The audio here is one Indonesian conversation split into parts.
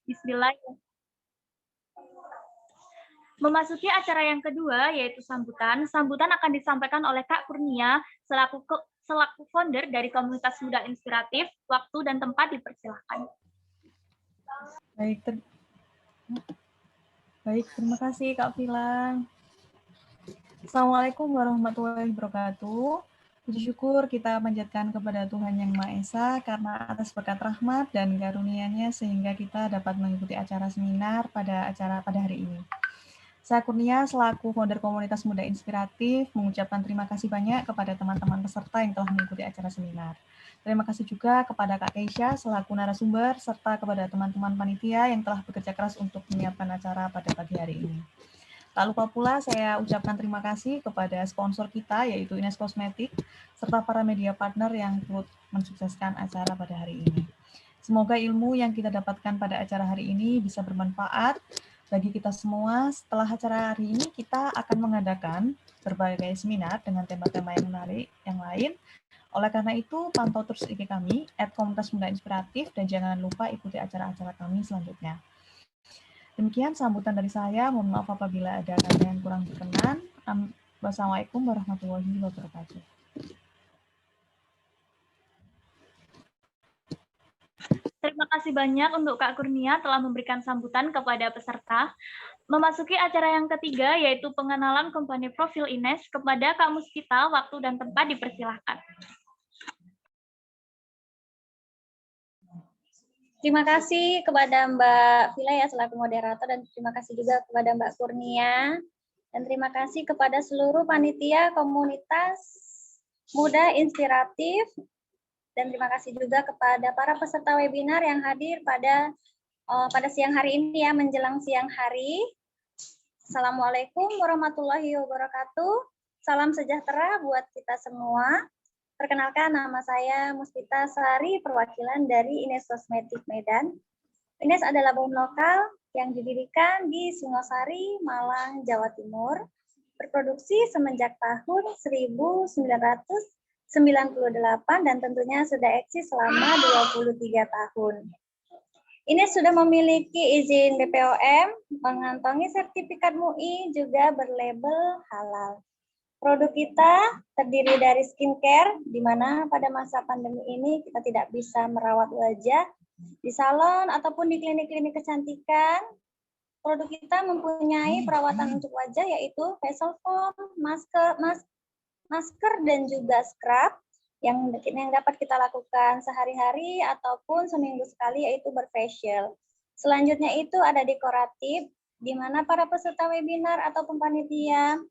Bismillah. Memasuki acara yang kedua, yaitu sambutan. Sambutan akan disampaikan oleh Kak Kurnia selaku founder dari Komunitas Muda Inspiratif. Waktu dan tempat dipersilahkan. Baik, terima kasih Kak Vila. Assalamualaikum warahmatullahi wabarakatuh. Puji syukur kita panjatkan kepada Tuhan Yang Maha Esa karena atas berkat rahmat dan karunia-Nya sehingga kita dapat mengikuti acara seminar pada hari ini. Saya Kurnia selaku founder Komunitas Muda Inspiratif mengucapkan terima kasih banyak kepada teman-teman peserta yang telah mengikuti acara seminar. Terima kasih juga kepada Kak Keisha selaku narasumber serta kepada teman-teman panitia yang telah bekerja keras untuk menyiapkan acara pada pagi hari ini. Tak lupa pula saya ucapkan terima kasih kepada sponsor kita yaitu Ines Kosmetik serta para media partner yang turut mensukseskan acara pada hari ini. Semoga ilmu yang kita dapatkan pada acara hari ini bisa bermanfaat bagi kita semua. Setelah acara hari ini kita akan mengadakan berbagai seminar dengan tema-tema yang menarik yang lain. Oleh karena itu, pantau terus IG kami @komunitas muda inspiratif dan jangan lupa ikuti acara-acara kami selanjutnya. Demikian sambutan dari saya. Mohon maaf apabila ada kata yang kurang berkenan. Wassalamualaikum warahmatullahi wabarakatuh. Terima kasih banyak untuk Kak Kurnia telah memberikan sambutan kepada peserta. Memasuki acara yang ketiga, yaitu pengenalan komponi profil Ines. Kepada Kak Muskita, waktu dan tempat dipersilahkan. Terima kasih kepada Mbak Vila ya selaku moderator dan terima kasih juga kepada Mbak Kurnia dan terima kasih kepada seluruh panitia komunitas muda inspiratif dan terima kasih juga kepada para peserta webinar yang hadir pada siang hari ini ya menjelang siang hari. Assalamualaikum warahmatullahi wabarakatuh. Salam sejahtera buat kita semua. Perkenalkan, nama saya Muspita Sari, perwakilan dari Ines Kosmetik Medan. Ines adalah BOM lokal yang didirikan di Singosari, Malang, Jawa Timur. Berproduksi semenjak tahun 1998 dan tentunya sudah eksis selama 23 tahun. Ines sudah memiliki izin BPOM, mengantongi sertifikat MUI, juga berlabel halal. Produk kita terdiri dari skincare, di mana pada masa pandemi ini kita tidak bisa merawat wajah di salon ataupun di klinik-klinik kecantikan. Produk kita mempunyai perawatan untuk wajah yaitu facial foam, masker dan juga scrub yang dapat kita lakukan sehari-hari ataupun seminggu sekali yaitu berfacial. Selanjutnya itu ada dekoratif, di mana para peserta webinar ataupun panitia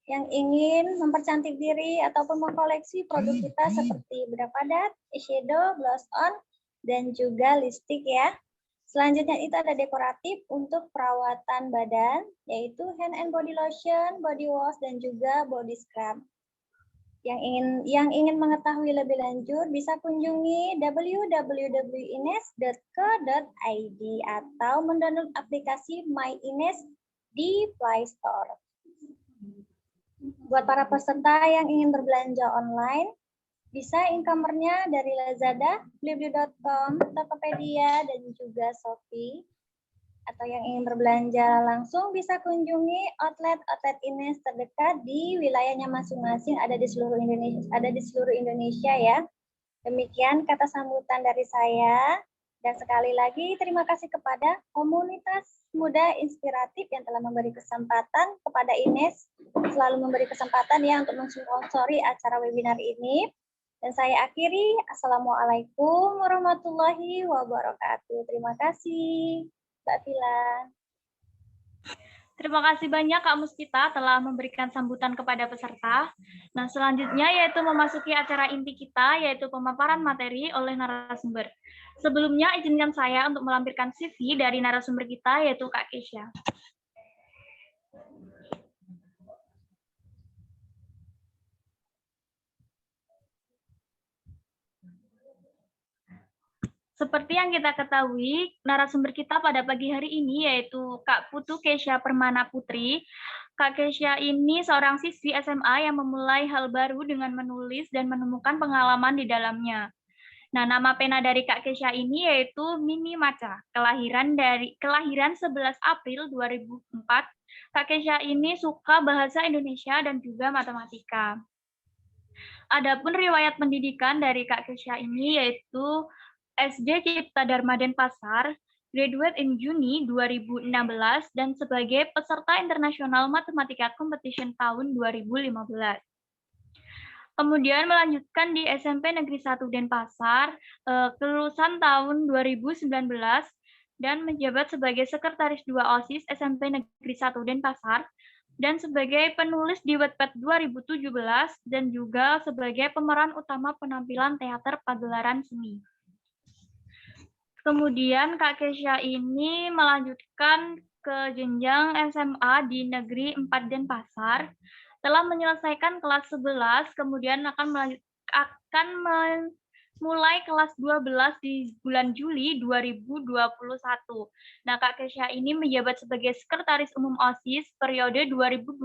yang ingin mempercantik diri ataupun mengkoleksi produk kita seperti bedak padat, eyeshadow, blush on, dan juga lipstick ya. Selanjutnya itu ada dekoratif untuk perawatan badan, yaitu hand and body lotion, body wash, dan juga body scrub. Yang ingin mengetahui lebih lanjut bisa kunjungi www.ines.co.id atau mendownload aplikasi My Ines di Play Store. Buat para peserta yang ingin berbelanja online, bisa e-commerce-nya dari Lazada, blibli.com, Tokopedia, dan juga Shopee. Atau yang ingin berbelanja langsung bisa kunjungi outlet Ines terdekat di wilayahnya masing-masing ada di seluruh Indonesia ya. Demikian kata sambutan dari saya. Dan sekali lagi terima kasih kepada Komunitas Muda Inspiratif yang telah memberi kesempatan kepada Ines, selalu memberi kesempatan ya untuk mensponsori acara webinar ini. Dan saya akhiri, Assalamualaikum warahmatullahi wabarakatuh. Terima kasih, Mbak Vila. Terima kasih banyak Kak Muskita telah memberikan sambutan kepada peserta. Nah, selanjutnya yaitu memasuki acara inti kita, yaitu pemaparan materi oleh narasumber. Sebelumnya, izinkan saya untuk melampirkan CV dari narasumber kita, yaitu Kak Keisha. Seperti yang kita ketahui, narasumber kita pada pagi hari ini yaitu Kak Putu Keisha Permana Putri. Kak Keisha ini seorang siswi SMA yang memulai hal baru dengan menulis dan menemukan pengalaman di dalamnya. Nah, nama pena dari Kak Kesha ini yaitu Mini Maca. Kelahiran 11 April 2004. Kak Kesha ini suka bahasa Indonesia dan juga matematika. Adapun riwayat pendidikan dari Kak Kesha ini yaitu SD Cipta Dharma Denpasar, graduate in Juni 2016 dan sebagai peserta internasional matematika competition tahun 2015. Kemudian melanjutkan di SMP Negeri 1 Denpasar, kelulusan tahun 2019 dan menjabat sebagai Sekretaris 2 OSIS SMP Negeri 1 Denpasar dan sebagai penulis di Wattpad 2017 dan juga sebagai pemeran utama penampilan teater pagelaran seni. Kemudian Kak Kesha ini melanjutkan ke jenjang SMA di Negeri 4 Denpasar, telah menyelesaikan kelas 11, kemudian akan memulai kelas 12 di bulan Juli 2021. Nah, Kak Kesha ini menjabat sebagai Sekretaris Umum OSIS periode 2020,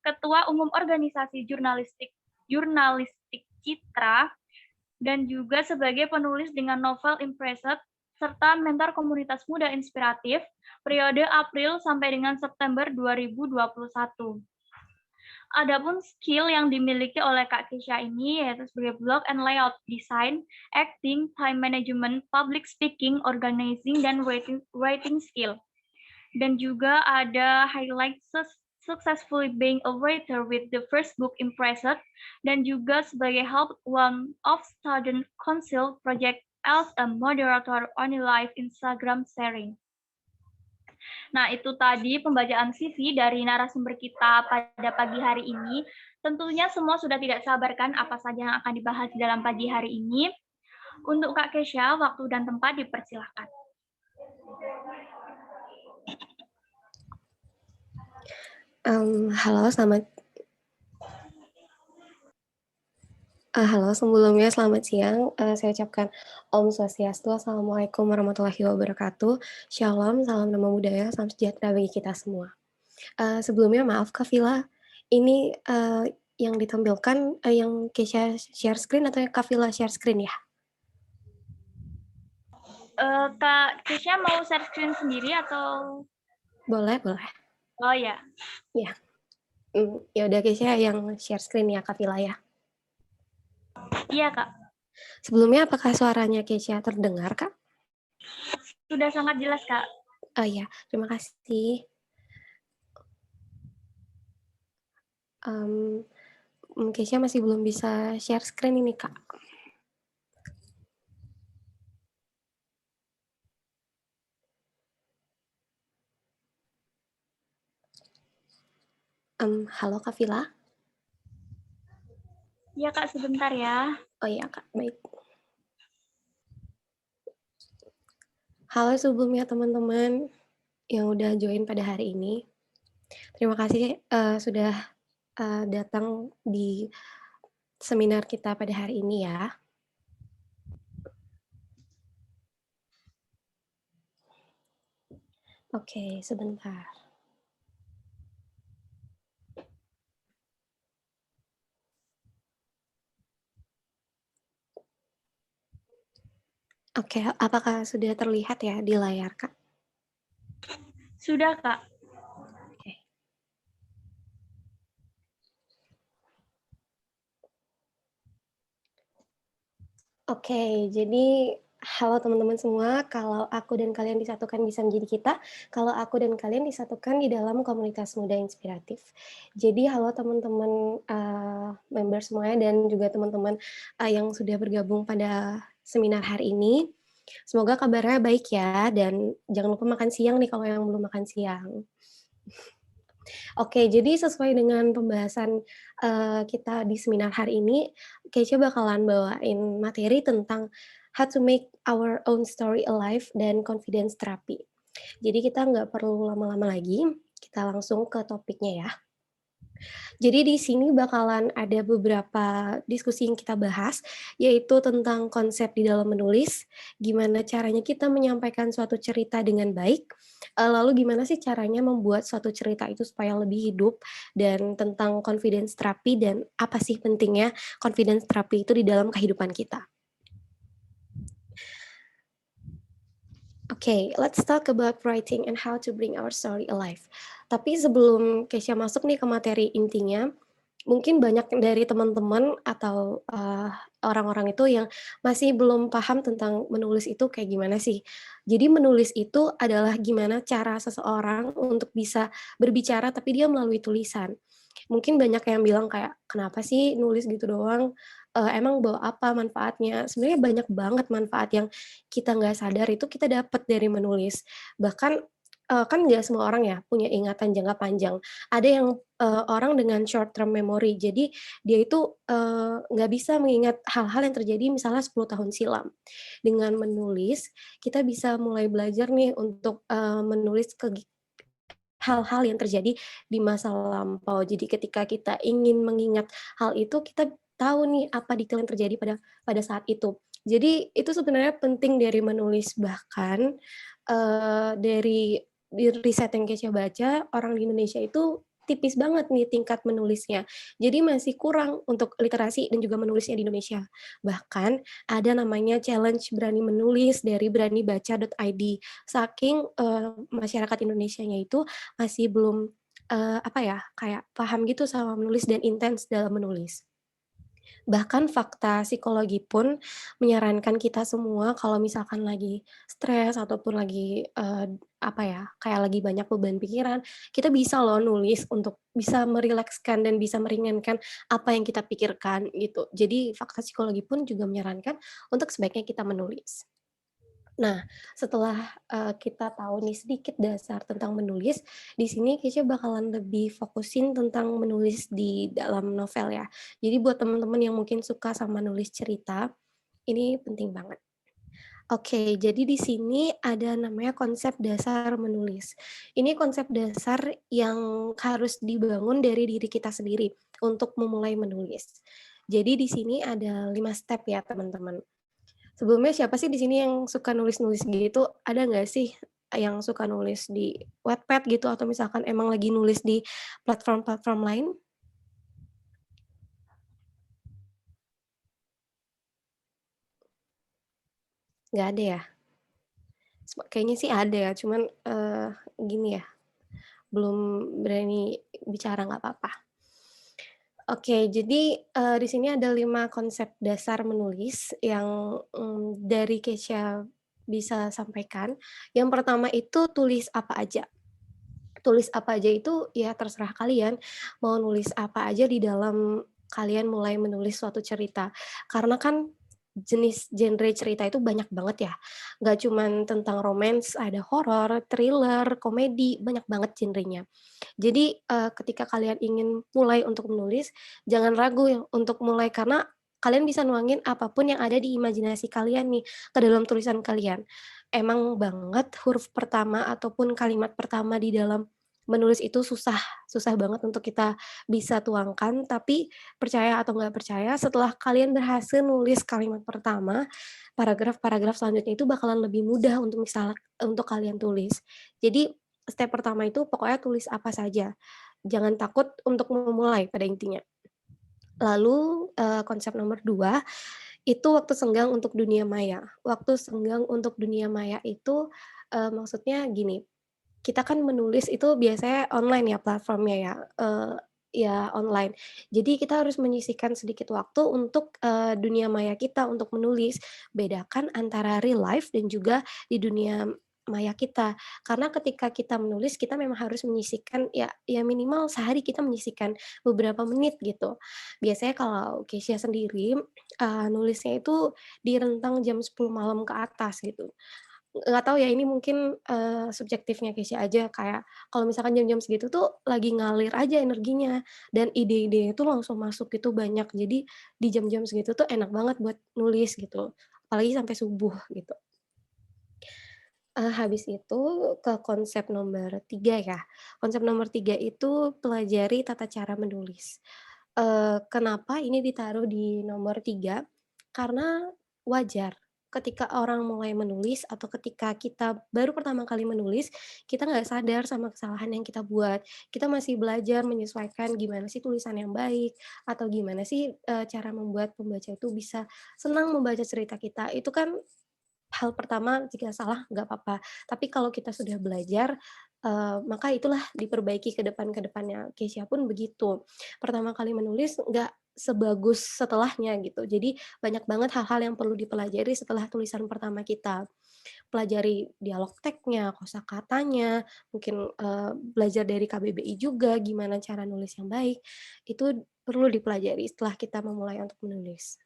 Ketua Umum Organisasi Jurnalistik Citra, dan juga sebagai penulis dengan novel Impressed, serta mentor komunitas muda inspiratif periode April sampai dengan September 2021. Adapun skill yang dimiliki oleh Kak Kesha ini yaitu sebagai blog and layout design, acting, time management, public speaking, organizing, dan writing skill. Dan juga ada highlight successfully being a writer with the first book Impressed, dan juga sebagai help one of Student Council project as a moderator on a live Instagram sharing. Nah, itu tadi pembacaan CV dari narasumber kita pada pagi hari ini. Tentunya semua sudah tidak sabarkan apa saja yang akan dibahas dalam pagi hari ini. Untuk Kak Kesha, waktu dan tempat dipersilahkan. Halo, sebelumnya selamat siang. Saya ucapkan Om Swastiastu, Assalamualaikum warahmatullahi wabarakatuh. Shalom, salam nama budaya, salam sejahtera bagi kita semua. Sebelumnya maaf Kak Vila, ini yang ditampilkan yang Kesha share screen atau Kak Vila share screen ya? Kak Kesha mau share screen sendiri atau? Boleh. Oh ya. Ya. Ya udah Kesha yang share screen ya Kak Vila ya. Iya, Kak. Sebelumnya apakah suaranya Kesha terdengar, Kak? Sudah sangat jelas, Kak. Oh ya, terima kasih. Kesha masih belum bisa share screen ini, Kak. Halo Kak Vila? Iya, Kak, sebentar ya. Oh iya, Kak, baik. Halo sebelumnya teman-teman yang udah join pada hari ini. Terima kasih sudah datang di seminar kita pada hari ini ya. Oke, sebentar. Oke, apakah sudah terlihat ya di layar, Kak? Sudah, Kak. Oke, jadi halo teman-teman semua, kalau aku dan kalian disatukan bisa menjadi kita, kalau aku dan kalian disatukan di dalam komunitas muda inspiratif. Jadi halo teman-teman member semuanya dan juga teman-teman yang sudah bergabung pada seminar hari ini. Semoga kabarnya baik ya, dan jangan lupa makan siang nih kalau yang belum makan siang. Oke, jadi sesuai dengan pembahasan kita di seminar hari ini, Kesha bakalan bawain materi tentang how to make our own story alive dan confidence therapy. Jadi kita nggak perlu lama-lama lagi, kita langsung ke topiknya ya. Jadi di sini bakalan ada beberapa diskusi yang kita bahas, yaitu tentang konsep di dalam menulis, gimana caranya kita menyampaikan suatu cerita dengan baik, lalu gimana sih caranya membuat suatu cerita itu supaya lebih hidup, dan tentang confidence therapy dan apa sih pentingnya confidence therapy itu di dalam kehidupan kita. Okay, let's talk about writing and how to bring our story alive. Tapi sebelum Kesha masuk nih ke materi intinya, mungkin banyak dari teman-teman atau orang-orang itu yang masih belum paham tentang menulis itu kayak gimana sih. Jadi menulis itu adalah gimana cara seseorang untuk bisa berbicara tapi dia melalui tulisan. Mungkin banyak yang bilang kayak, "Kenapa sih nulis gitu doang? Emang bawa apa manfaatnya?" Sebenarnya banyak banget manfaat yang kita nggak sadar itu kita dapat dari menulis. Bahkan, kan nggak semua orang ya punya ingatan jangka panjang. Ada yang, orang dengan short term memory. Jadi dia itu, nggak bisa mengingat hal-hal yang terjadi misalnya 10 tahun silam. Dengan menulis, kita bisa mulai belajar nih untuk, menulis hal-hal yang terjadi di masa lampau. Jadi ketika kita ingin mengingat hal itu, kita tahu nih apa detail yang terjadi pada pada saat itu. Jadi itu sebenarnya penting dari menulis. Bahkan, dari riset yang Kesha baca, orang di Indonesia itu tipis banget nih tingkat menulisnya. Jadi masih kurang untuk literasi dan juga menulisnya di Indonesia. Bahkan ada namanya challenge berani menulis dari beranibaca.id. Saking, masyarakat Indonesianya itu masih belum, apa ya, kayak paham gitu sama menulis dan intens dalam menulis. Bahkan fakta psikologi pun menyarankan kita semua kalau misalkan lagi stres ataupun lagi, apa ya, kayak lagi banyak beban pikiran, kita bisa loh nulis untuk bisa merilekskan dan bisa meringankan apa yang kita pikirkan gitu. Jadi fakta psikologi pun juga menyarankan untuk sebaiknya kita menulis. Nah, setelah, kita tahu nih sedikit dasar tentang menulis, di sini Kesha bakalan lebih fokusin tentang menulis di dalam novel ya. Jadi buat teman-teman yang mungkin suka sama nulis cerita, ini penting banget. Oke, jadi di sini ada namanya konsep dasar menulis. Ini konsep dasar yang harus dibangun dari diri kita sendiri untuk memulai menulis. Jadi di sini ada 5 step ya teman-teman. Sebelumnya siapa sih di sini yang suka nulis-nulis gitu? Ada nggak sih yang suka nulis di Wattpad gitu atau misalkan emang lagi nulis di platform-platform lain? Nggak ada ya? Kayaknya sih ada ya, cuman, gini ya, belum berani bicara, nggak apa-apa. Oke, jadi, di sini ada 5 konsep dasar menulis yang, dari Kesha bisa sampaikan. Yang pertama itu tulis apa aja. Tulis apa aja itu ya terserah kalian, mau nulis apa aja di dalam kalian mulai menulis suatu cerita. Karena kan jenis genre cerita itu banyak banget ya, nggak cuman tentang romance, ada horor, thriller, komedi, banyak banget genrenya. Jadi, ketika kalian ingin mulai untuk menulis, jangan ragu ya untuk mulai karena kalian bisa nuangin apapun yang ada di imajinasi kalian nih ke dalam tulisan kalian. Emang banget huruf pertama ataupun kalimat pertama di dalam menulis itu susah, susah banget untuk kita bisa tuangkan, tapi percaya atau nggak percaya setelah kalian berhasil nulis kalimat pertama, paragraf-paragraf selanjutnya itu bakalan lebih mudah untuk kalian tulis. Jadi step pertama itu pokoknya tulis apa saja, jangan takut untuk memulai pada intinya. Lalu, konsep nomor 2, itu waktu senggang untuk dunia maya. Waktu senggang untuk dunia maya itu, maksudnya gini, kita kan menulis itu biasanya online ya platformnya ya, ya online. Jadi kita harus menyisihkan sedikit waktu untuk, dunia maya kita untuk menulis. Bedakan antara real life dan juga di dunia maya kita. Karena ketika kita menulis, kita memang harus menyisihkan ya minimal sehari kita menyisihkan beberapa menit gitu. Biasanya kalau Kesha sendiri, nulisnya itu di rentang jam 10 malam ke atas gitu. Nggak tahu ya ini mungkin, subjektifnya Kesha aja kayak kalau misalkan jam-jam segitu tuh lagi ngalir aja energinya dan ide-idenya itu langsung masuk gitu banyak. Jadi di jam-jam segitu tuh enak banget buat nulis gitu, apalagi sampai subuh gitu. Habis itu ke konsep nomor 3 ya. Konsep nomor 3 itu pelajari tata cara menulis. Kenapa ini ditaruh di nomor 3? Karena wajar ketika orang mulai menulis atau ketika kita baru pertama kali menulis, kita nggak sadar sama kesalahan yang kita buat. Kita masih belajar menyesuaikan gimana sih tulisan yang baik, atau gimana sih, cara membuat pembaca itu bisa senang membaca cerita kita. Itu kan hal pertama jika salah nggak apa-apa, tapi kalau kita sudah belajar, maka itulah diperbaiki ke depannya. Keisha pun begitu. Pertama kali menulis nggak sebagus setelahnya gitu. Jadi banyak banget hal-hal yang perlu dipelajari setelah tulisan pertama kita. Pelajari dialog teksnya, kosakatanya, mungkin, belajar dari KBBI juga gimana cara nulis yang baik, itu perlu dipelajari setelah kita memulai untuk menulis.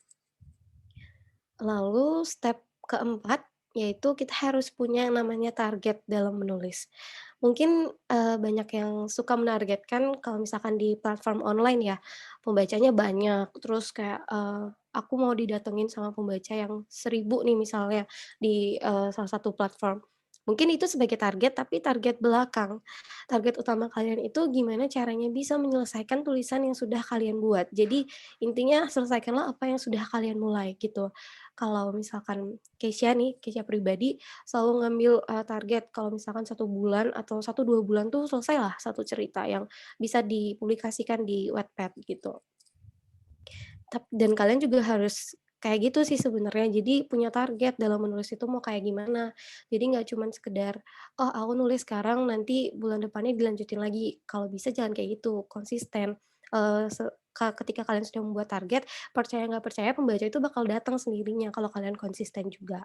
Lalu step keempat, yaitu kita harus punya yang namanya target dalam menulis. Mungkin, banyak yang suka menargetkan kalau misalkan di platform online ya, pembacanya banyak, terus kayak, aku mau didatengin sama pembaca yang 1.000 nih misalnya di, salah satu platform. Mungkin itu sebagai target, tapi target belakang. Target utama kalian itu gimana caranya bisa menyelesaikan tulisan yang sudah kalian buat. Jadi intinya selesaikanlah apa yang sudah kalian mulai gitu. Kalau misalkan Keisha pribadi selalu ngambil, target kalau misalkan 1 bulan atau 1-2 bulan tuh selesailah satu cerita yang bisa dipublikasikan di Wattpad gitu. Dan kalian juga harus kayak gitu sih sebenarnya, jadi punya target dalam menulis itu mau kayak gimana. Jadi nggak cuman sekedar, "Oh aku nulis sekarang nanti bulan depannya dilanjutin lagi." Kalau bisa jangan kayak gitu, konsisten. Eee, se ketika kalian sudah membuat target, percaya nggak percaya pembaca itu bakal datang sendirinya kalau kalian konsisten juga.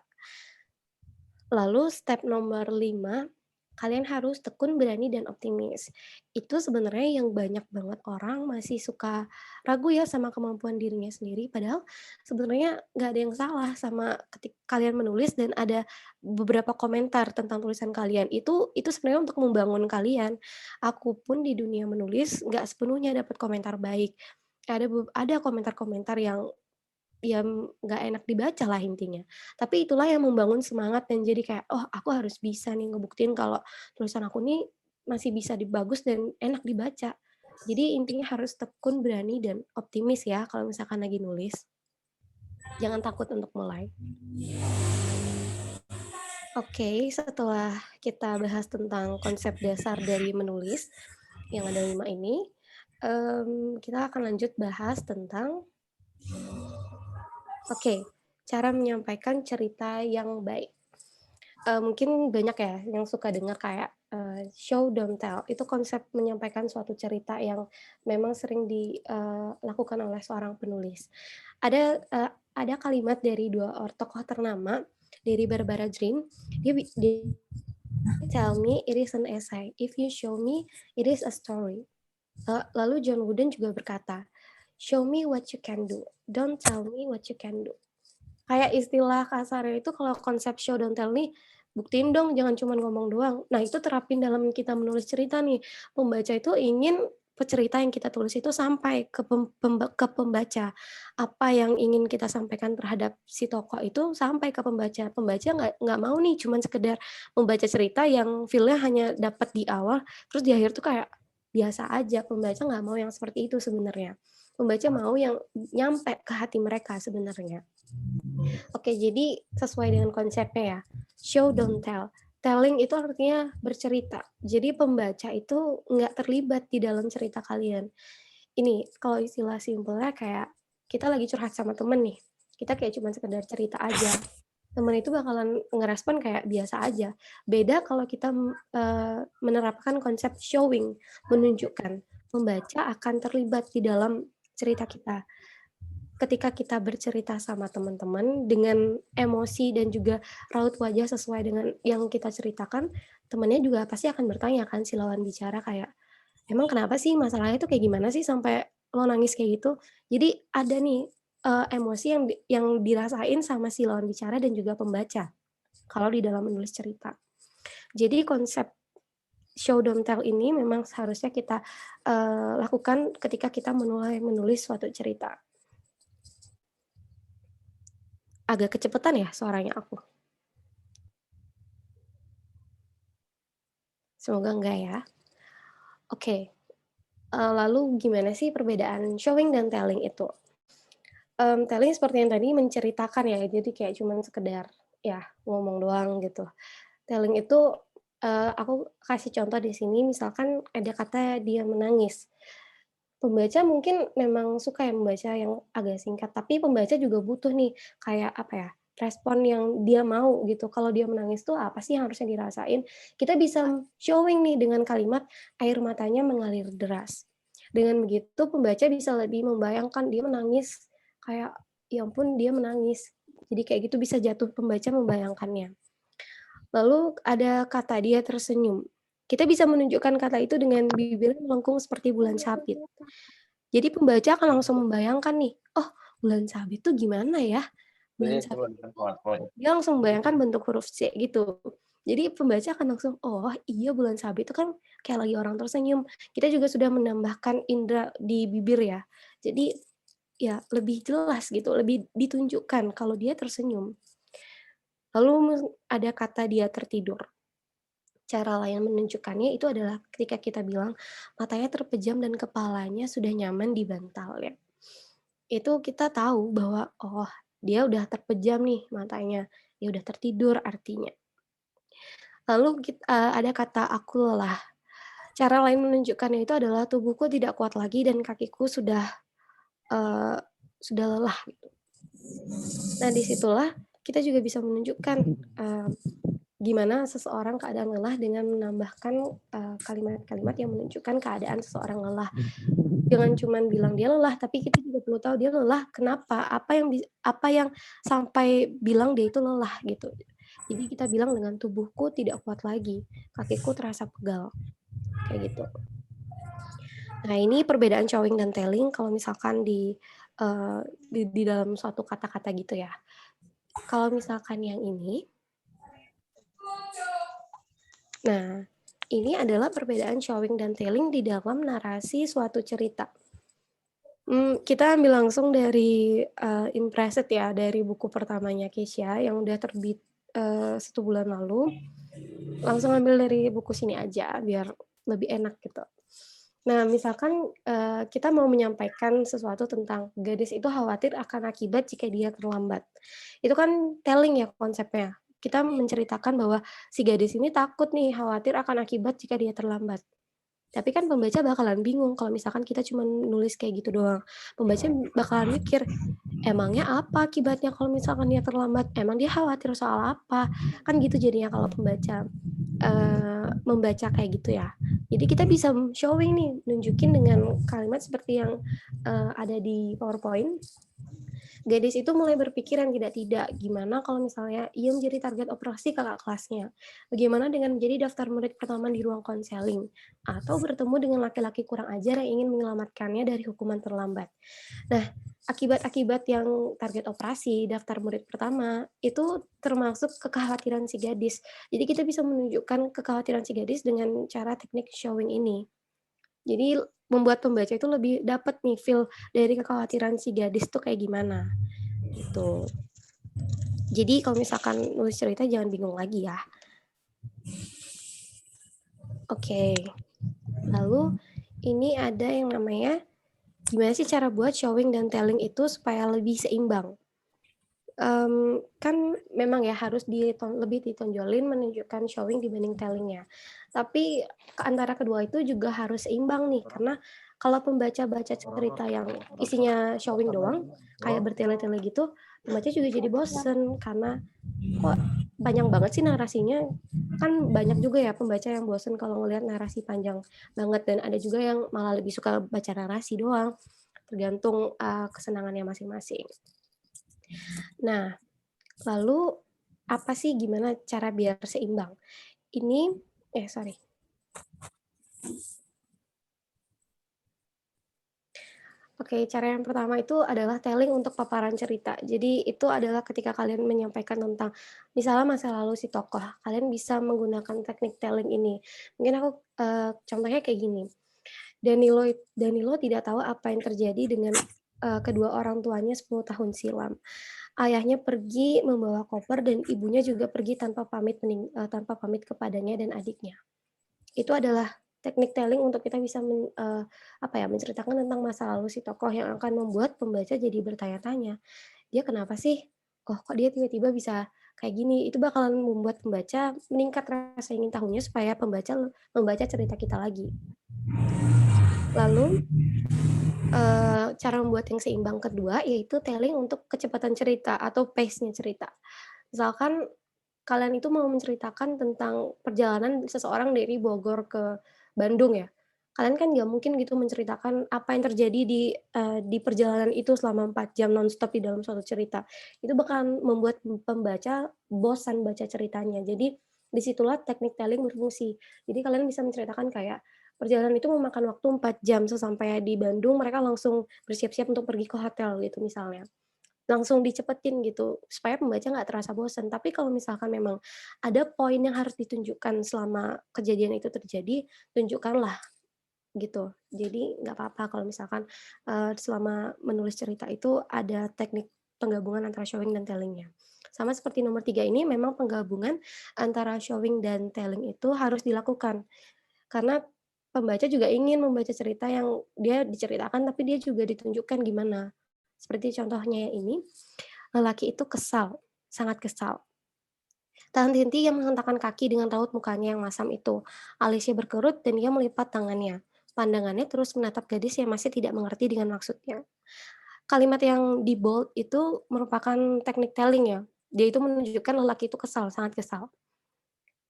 Lalu step nomor 5, kalian harus tekun, berani, dan optimis. Itu sebenarnya yang banyak banget orang masih suka ragu ya sama kemampuan dirinya sendiri, padahal sebenarnya nggak ada yang salah sama kalian menulis dan ada beberapa komentar tentang tulisan kalian. Itu sebenarnya untuk membangun kalian. Aku pun di dunia menulis nggak sepenuhnya dapat komentar baik. Ada komentar-komentar yang nggak enak dibaca lah intinya. Tapi itulah yang membangun semangat dan jadi kayak, "Oh, aku harus bisa nih ngebuktiin kalau tulisan aku nih masih bisa bagus dan enak dibaca." Jadi intinya harus tekun, berani, dan optimis ya kalau misalkan lagi nulis. Jangan takut untuk mulai. Oke, setelah kita bahas tentang konsep dasar dari menulis, yang ada 5 ini, kita akan lanjut bahas tentang cara menyampaikan cerita yang baik. Mungkin banyak ya yang suka dengar kayak, show don't tell, itu konsep menyampaikan suatu cerita yang memang sering dilakukan oleh seorang penulis. Ada kalimat dari 2 tokoh ternama, dari Barbara Dream, dia "Tell me it is an essay, if you show me it is a story." Lalu John Wooden juga berkata, "Show me what you can do, don't tell me what you can do." Kayak istilah kasarnya itu kalau konsep show don't tell nih, buktiin dong jangan cuma ngomong doang. Nah itu terapin dalam kita menulis cerita nih. Pembaca itu ingin cerita yang kita tulis itu sampai ke pembaca. Apa yang ingin kita sampaikan terhadap si tokoh itu sampai ke pembaca. Pembaca nggak mau nih cuman sekedar membaca cerita yang feel-nya hanya dapat di awal, terus di akhir tuh kayak biasa aja. Pembaca nggak mau yang seperti itu sebenarnya. Pembaca mau yang nyampe ke hati mereka sebenarnya. Oke, jadi sesuai dengan konsepnya ya, show don't tell. Telling itu artinya bercerita. Jadi pembaca itu nggak terlibat di dalam cerita kalian. Ini kalau istilah simpelnya kayak kita lagi curhat sama temen nih, kita kayak cuma sekedar cerita aja. Temen itu bakalan ngerespon kayak biasa aja. Beda kalau kita menerapkan konsep showing, menunjukkan. Pembaca akan terlibat di dalam cerita kita. Ketika kita bercerita sama teman-teman dengan emosi dan juga raut wajah sesuai dengan yang kita ceritakan, temannya juga pasti akan bertanya kan si lawan bicara kayak, "Emang kenapa sih? Masalahnya tuh kayak gimana sih sampai lo nangis kayak gitu?" Jadi ada nih, emosi yang dirasain sama si lawan bicara dan juga pembaca, kalau di dalam menulis cerita. Jadi konsep show don't tell ini memang seharusnya kita, lakukan ketika kita mulai menulis suatu cerita. Agak kecepatan ya suaranya aku? Semoga enggak ya. Oke, lalu gimana sih perbedaan showing dan telling itu? Telling seperti yang tadi menceritakan ya, jadi kayak cuman sekedar ya ngomong doang gitu. Telling itu, aku kasih contoh di sini misalkan ada kata dia menangis. Pembaca mungkin memang suka ya membaca yang agak singkat, tapi pembaca juga butuh nih kayak apa ya, respon yang dia mau gitu. Kalau dia menangis tuh apa sih yang harusnya dirasain? Kita bisa showing nih dengan kalimat air matanya mengalir deras. Dengan begitu pembaca bisa lebih membayangkan dia menangis kayak ya ampun dia menangis. Jadi kayak gitu bisa jatuh pembaca membayangkannya. Lalu ada kata dia tersenyum. Kita bisa menunjukkan kata itu dengan bibir melengkung seperti bulan sabit. Jadi pembaca akan langsung membayangkan nih, oh bulan sabit tuh gimana ya? Bulan sabit dia langsung membayangkan bentuk huruf C gitu. Jadi pembaca akan langsung, oh iya bulan sabit itu kan kayak lagi orang tersenyum. Kita juga sudah menambahkan indera di bibir ya. Jadi ya lebih jelas gitu, lebih ditunjukkan kalau dia tersenyum. Lalu ada kata dia tertidur. Cara lain menunjukkannya itu adalah ketika kita bilang matanya terpejam dan kepalanya sudah nyaman di bantalnya. Itu kita tahu bahwa, oh dia udah terpejam nih matanya, dia udah tertidur artinya. Lalu ada kata aku lelah. Cara lain menunjukkannya itu adalah tubuhku tidak kuat lagi dan kakiku sudah lelah gitu. Nah, disitulah kita juga bisa menunjukkan gimana seseorang keadaan lelah dengan menambahkan kalimat-kalimat yang menunjukkan keadaan seseorang lelah. Jangan cuma bilang dia lelah, tapi kita juga perlu tahu dia lelah kenapa, apa yang sampai bilang dia itu lelah gitu. Jadi kita bilang dengan tubuhku tidak kuat lagi, kakiku terasa pegal, kayak gitu. Nah ini perbedaan showing dan telling kalau misalkan di dalam suatu kata-kata gitu ya. Kalau misalkan yang ini, nah ini adalah perbedaan showing dan telling di dalam narasi suatu cerita. Kita ambil langsung dari Impressed ya, dari buku pertamanya Keisha yang udah terbit 1 bulan lalu. Langsung ambil dari buku sini aja biar lebih enak gitu. Nah, misalkan kita mau menyampaikan sesuatu tentang gadis itu khawatir akan akibat jika dia terlambat. Itu kan telling ya konsepnya. Kita menceritakan bahwa si gadis ini takut nih, khawatir akan akibat jika dia terlambat. Tapi kan pembaca bakalan bingung kalau misalkan kita cuma nulis kayak gitu doang. Pembaca bakalan mikir, emangnya apa akibatnya kalau misalkan dia terlambat? Emang dia khawatir soal apa? Kan gitu jadinya kalau pembaca membaca kayak gitu ya. Jadi kita bisa showing nih, nunjukin dengan kalimat seperti yang ada di PowerPoint. Gadis itu mulai berpikir yang tidak-tidak, gimana kalau misalnya ia menjadi target operasi kakak kelasnya? Bagaimana dengan menjadi daftar murid pertama di ruang konseling? Atau bertemu dengan laki-laki kurang ajar yang ingin menyelamatkannya dari hukuman terlambat? Nah, akibat-akibat yang target operasi, daftar murid pertama, itu termasuk kekhawatiran si gadis. Jadi kita bisa menunjukkan kekhawatiran si gadis dengan cara teknik showing ini. Jadi membuat pembaca itu lebih dapat nih feel dari kekhawatiran si gadis tuh kayak gimana gitu. Jadi kalau misalkan nulis cerita jangan bingung lagi ya. Oke. Lalu ini ada yang namanya gimana sih cara buat showing dan telling itu supaya lebih seimbang. Kan memang ya harus lebih ditonjolin menunjukkan showing dibanding tellingnya. Tapi antara kedua itu juga harus seimbang nih, karena kalau pembaca baca cerita yang isinya showing doang, kayak bertele-tele gitu, pembaca juga jadi bosen karena kok panjang banget sih narasinya. Kan banyak juga ya pembaca yang bosen kalau ngelihat narasi panjang banget, dan ada juga yang malah lebih suka baca narasi doang, tergantung kesenangannya masing-masing. Nah, lalu apa sih gimana cara biar seimbang? Oke, cara yang pertama itu adalah telling untuk paparan cerita. Jadi itu adalah ketika kalian menyampaikan tentang misalnya masa lalu si tokoh, kalian bisa menggunakan teknik telling ini. Mungkin aku contohnya kayak gini. Danilo tidak tahu apa yang terjadi dengan kedua orang tuanya 10 tahun silam. Ayahnya pergi membawa koper dan ibunya juga pergi tanpa pamit kepadanya dan adiknya. Itu adalah teknik telling untuk kita bisa menceritakan tentang masa lalu si tokoh yang akan membuat pembaca jadi bertanya-tanya. Dia kenapa sih? Kok dia tiba-tiba bisa kayak gini? Itu bakalan membuat pembaca meningkat rasa ingin tahunya supaya pembaca membaca cerita kita lagi. Lalu cara membuat yang seimbang kedua, yaitu telling untuk kecepatan cerita atau pace-nya cerita. Misalkan kalian itu mau menceritakan tentang perjalanan seseorang dari Bogor ke Bandung ya. Kalian kan nggak mungkin gitu menceritakan apa yang terjadi di perjalanan itu selama 4 jam nonstop di dalam suatu cerita. Itu bakalan membuat pembaca bosan baca ceritanya. Jadi disitulah teknik telling berfungsi. Jadi kalian bisa menceritakan kayak perjalanan itu memakan waktu 4 jam, sesampai di Bandung mereka langsung bersiap-siap untuk pergi ke hotel gitu misalnya. Langsung dicepetin gitu, supaya pembaca nggak terasa bosan. Tapi kalau misalkan memang ada poin yang harus ditunjukkan selama kejadian itu terjadi, tunjukkanlah gitu. Jadi nggak apa-apa kalau misalkan, selama menulis cerita itu ada teknik penggabungan antara showing dan telling-nya. Sama seperti nomor 3 ini memang penggabungan antara showing dan telling itu harus dilakukan. Karena pembaca juga ingin membaca cerita yang dia diceritakan, tapi dia juga ditunjukkan gimana. Seperti contohnya yang ini, lelaki itu kesal, sangat kesal. Tak henti-henti ia menghentakkan kaki dengan raut mukanya yang masam itu. Alisnya berkerut dan ia melipat tangannya. Pandangannya terus menatap gadis yang masih tidak mengerti dengan maksudnya. Kalimat yang di bold itu merupakan teknik telling ya. Dia itu menunjukkan lelaki itu kesal, sangat kesal.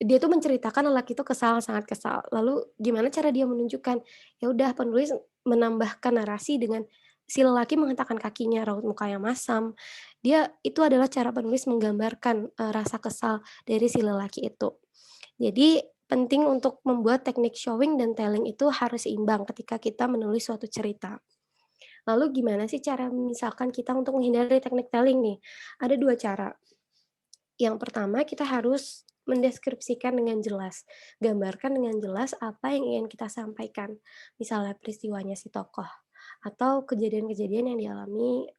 Dia tuh menceritakan lelaki itu kesal, sangat kesal. Lalu gimana cara dia menunjukkan? Ya udah penulis menambahkan narasi dengan si lelaki menghentakkan kakinya, raut mukanya masam. Dia itu adalah cara penulis menggambarkan, rasa kesal dari si lelaki itu. Jadi penting untuk membuat teknik showing dan telling itu harus seimbang ketika kita menulis suatu cerita. Lalu gimana sih cara misalkan kita untuk menghindari teknik telling nih? Ada 2 cara. Yang pertama, kita harus mendeskripsikan dengan jelas, gambarkan dengan jelas apa yang ingin kita sampaikan. Misalnya peristiwanya si tokoh, atau kejadian-kejadian yang dialami,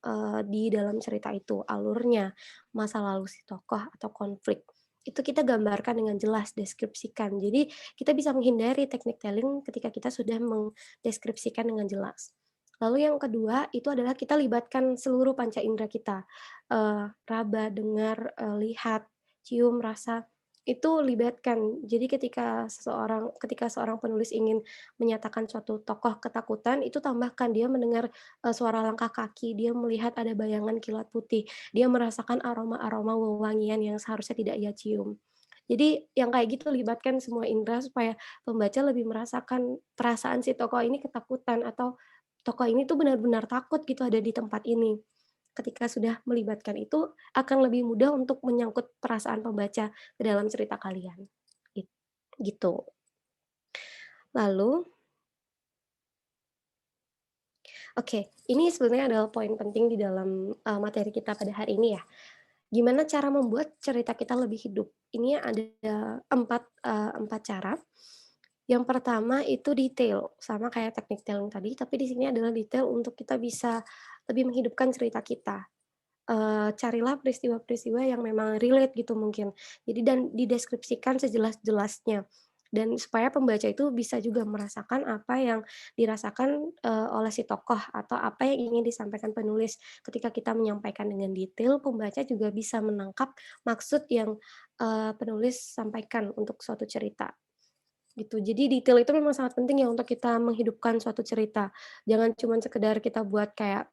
di dalam cerita itu, alurnya, masa lalu si tokoh atau konflik. Itu kita gambarkan dengan jelas, deskripsikan. Jadi kita bisa menghindari teknik telling ketika kita sudah mendeskripsikan dengan jelas. Lalu yang kedua, itu adalah kita libatkan seluruh panca indera kita, raba, dengar, lihat, cium, rasa, itu libatkan. Jadi ketika seorang penulis ingin menyatakan suatu tokoh ketakutan, itu tambahkan dia mendengar, suara langkah kaki, dia melihat ada bayangan kilat putih, dia merasakan aroma-aroma wewangian yang seharusnya tidak ia cium. Jadi yang kayak gitu libatkan semua indera supaya pembaca lebih merasakan perasaan si tokoh ini ketakutan atau tokoh ini tuh benar-benar takut gitu ada di tempat ini. Ketika sudah melibatkan itu, akan lebih mudah untuk menyangkut perasaan pembaca ke dalam cerita kalian, git gitu. Lalu oke, ini sebenarnya adalah poin penting di dalam, materi kita pada hari ini ya. Gimana cara membuat cerita kita lebih hidup? Ini ada 4 cara. Yang pertama itu detail, sama kayak teknik telling tadi, tapi di sini adalah detail untuk kita bisa lebih menghidupkan cerita kita. Carilah peristiwa-peristiwa yang memang relate gitu mungkin. Jadi dan dideskripsikan sejelas-jelasnya. Dan supaya pembaca itu bisa juga merasakan apa yang dirasakan, oleh si tokoh atau apa yang ingin disampaikan penulis. Ketika kita menyampaikan dengan detail, pembaca juga bisa menangkap maksud yang, penulis sampaikan untuk suatu cerita, gitu. Jadi detail itu memang sangat penting ya untuk kita menghidupkan suatu cerita. Jangan cuman sekedar kita buat kayak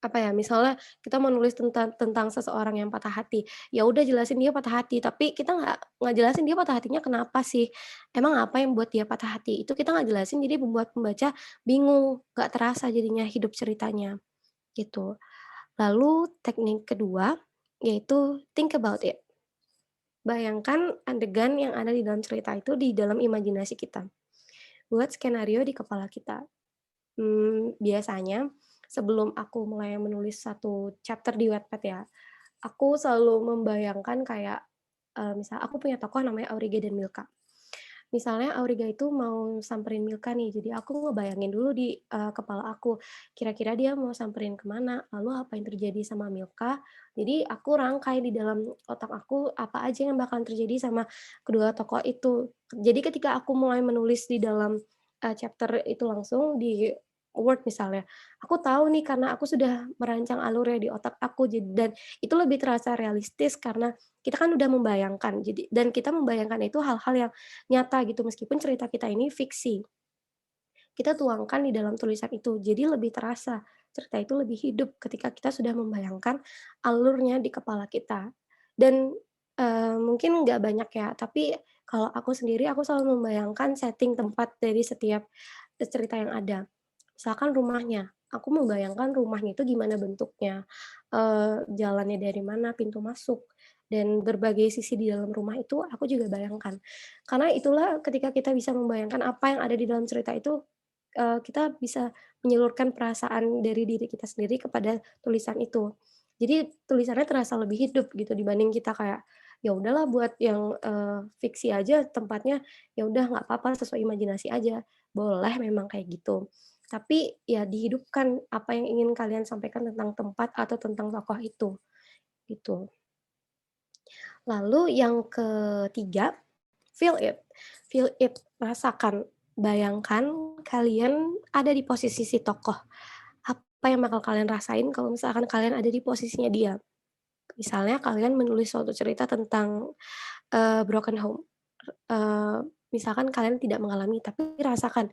apa ya, misalnya kita mau nulis tentang seseorang yang patah hati, ya udah jelasin dia patah hati, tapi kita nggak jelasin dia patah hatinya kenapa sih, emang apa yang buat dia patah hati, itu kita nggak jelasin jadi membuat pembaca bingung, nggak terasa jadinya hidup ceritanya, gitu. Lalu teknik kedua, yaitu think about it. Bayangkan adegan yang ada di dalam cerita itu di dalam imajinasi kita. Buat skenario di kepala kita. Biasanya sebelum aku mulai menulis satu chapter di Wattpad ya, aku selalu membayangkan kayak, misal aku punya tokoh namanya Auriga dan Milka. Misalnya Auriga itu mau samperin Milka nih, jadi aku ngebayangin dulu di, kepala aku, kira-kira dia mau samperin kemana, lalu apa yang terjadi sama Milka. Jadi aku rangkai di dalam otak aku, apa aja yang bakalan terjadi sama kedua tokoh itu. Jadi ketika aku mulai menulis di dalam, chapter itu langsung di Word misalnya, aku tahu nih karena aku sudah merancang alurnya di otak aku, dan itu lebih terasa realistis karena kita kan udah membayangkan, jadi dan kita membayangkan itu hal-hal yang nyata gitu, meskipun cerita kita ini fiksi. kita tuangkan di dalam tulisan itu. Jadi lebih terasa, cerita itu lebih hidup ketika kita sudah membayangkan alurnya di kepala kita. Dan, mungkin nggak banyak ya, tapi kalau aku sendiri, aku selalu membayangkan setting tempat dari setiap, cerita yang ada. Misalkan rumahnya, aku membayangkan rumahnya itu gimana bentuknya, jalannya dari mana, pintu masuk, dan berbagai sisi di dalam rumah itu aku juga bayangkan. Karena itulah ketika kita bisa membayangkan apa yang ada di dalam cerita itu, kita bisa menyalurkan perasaan dari diri kita sendiri kepada tulisan itu. Jadi tulisannya terasa lebih hidup gitu dibanding kita kayak, ya udahlah buat yang, fiksi aja tempatnya, ya udah nggak apa-apa sesuai imajinasi aja, boleh memang kayak gitu. Tapi ya dihidupkan apa yang ingin kalian sampaikan tentang tempat atau tentang tokoh itu, gitu. Lalu yang ketiga, feel it. Feel it, rasakan. Bayangkan kalian ada di posisi si tokoh. Apa yang bakal kalian rasain kalau misalkan kalian ada di posisinya dia? Misalnya kalian menulis suatu cerita tentang, broken home. Misalkan kalian tidak mengalami, tapi rasakan,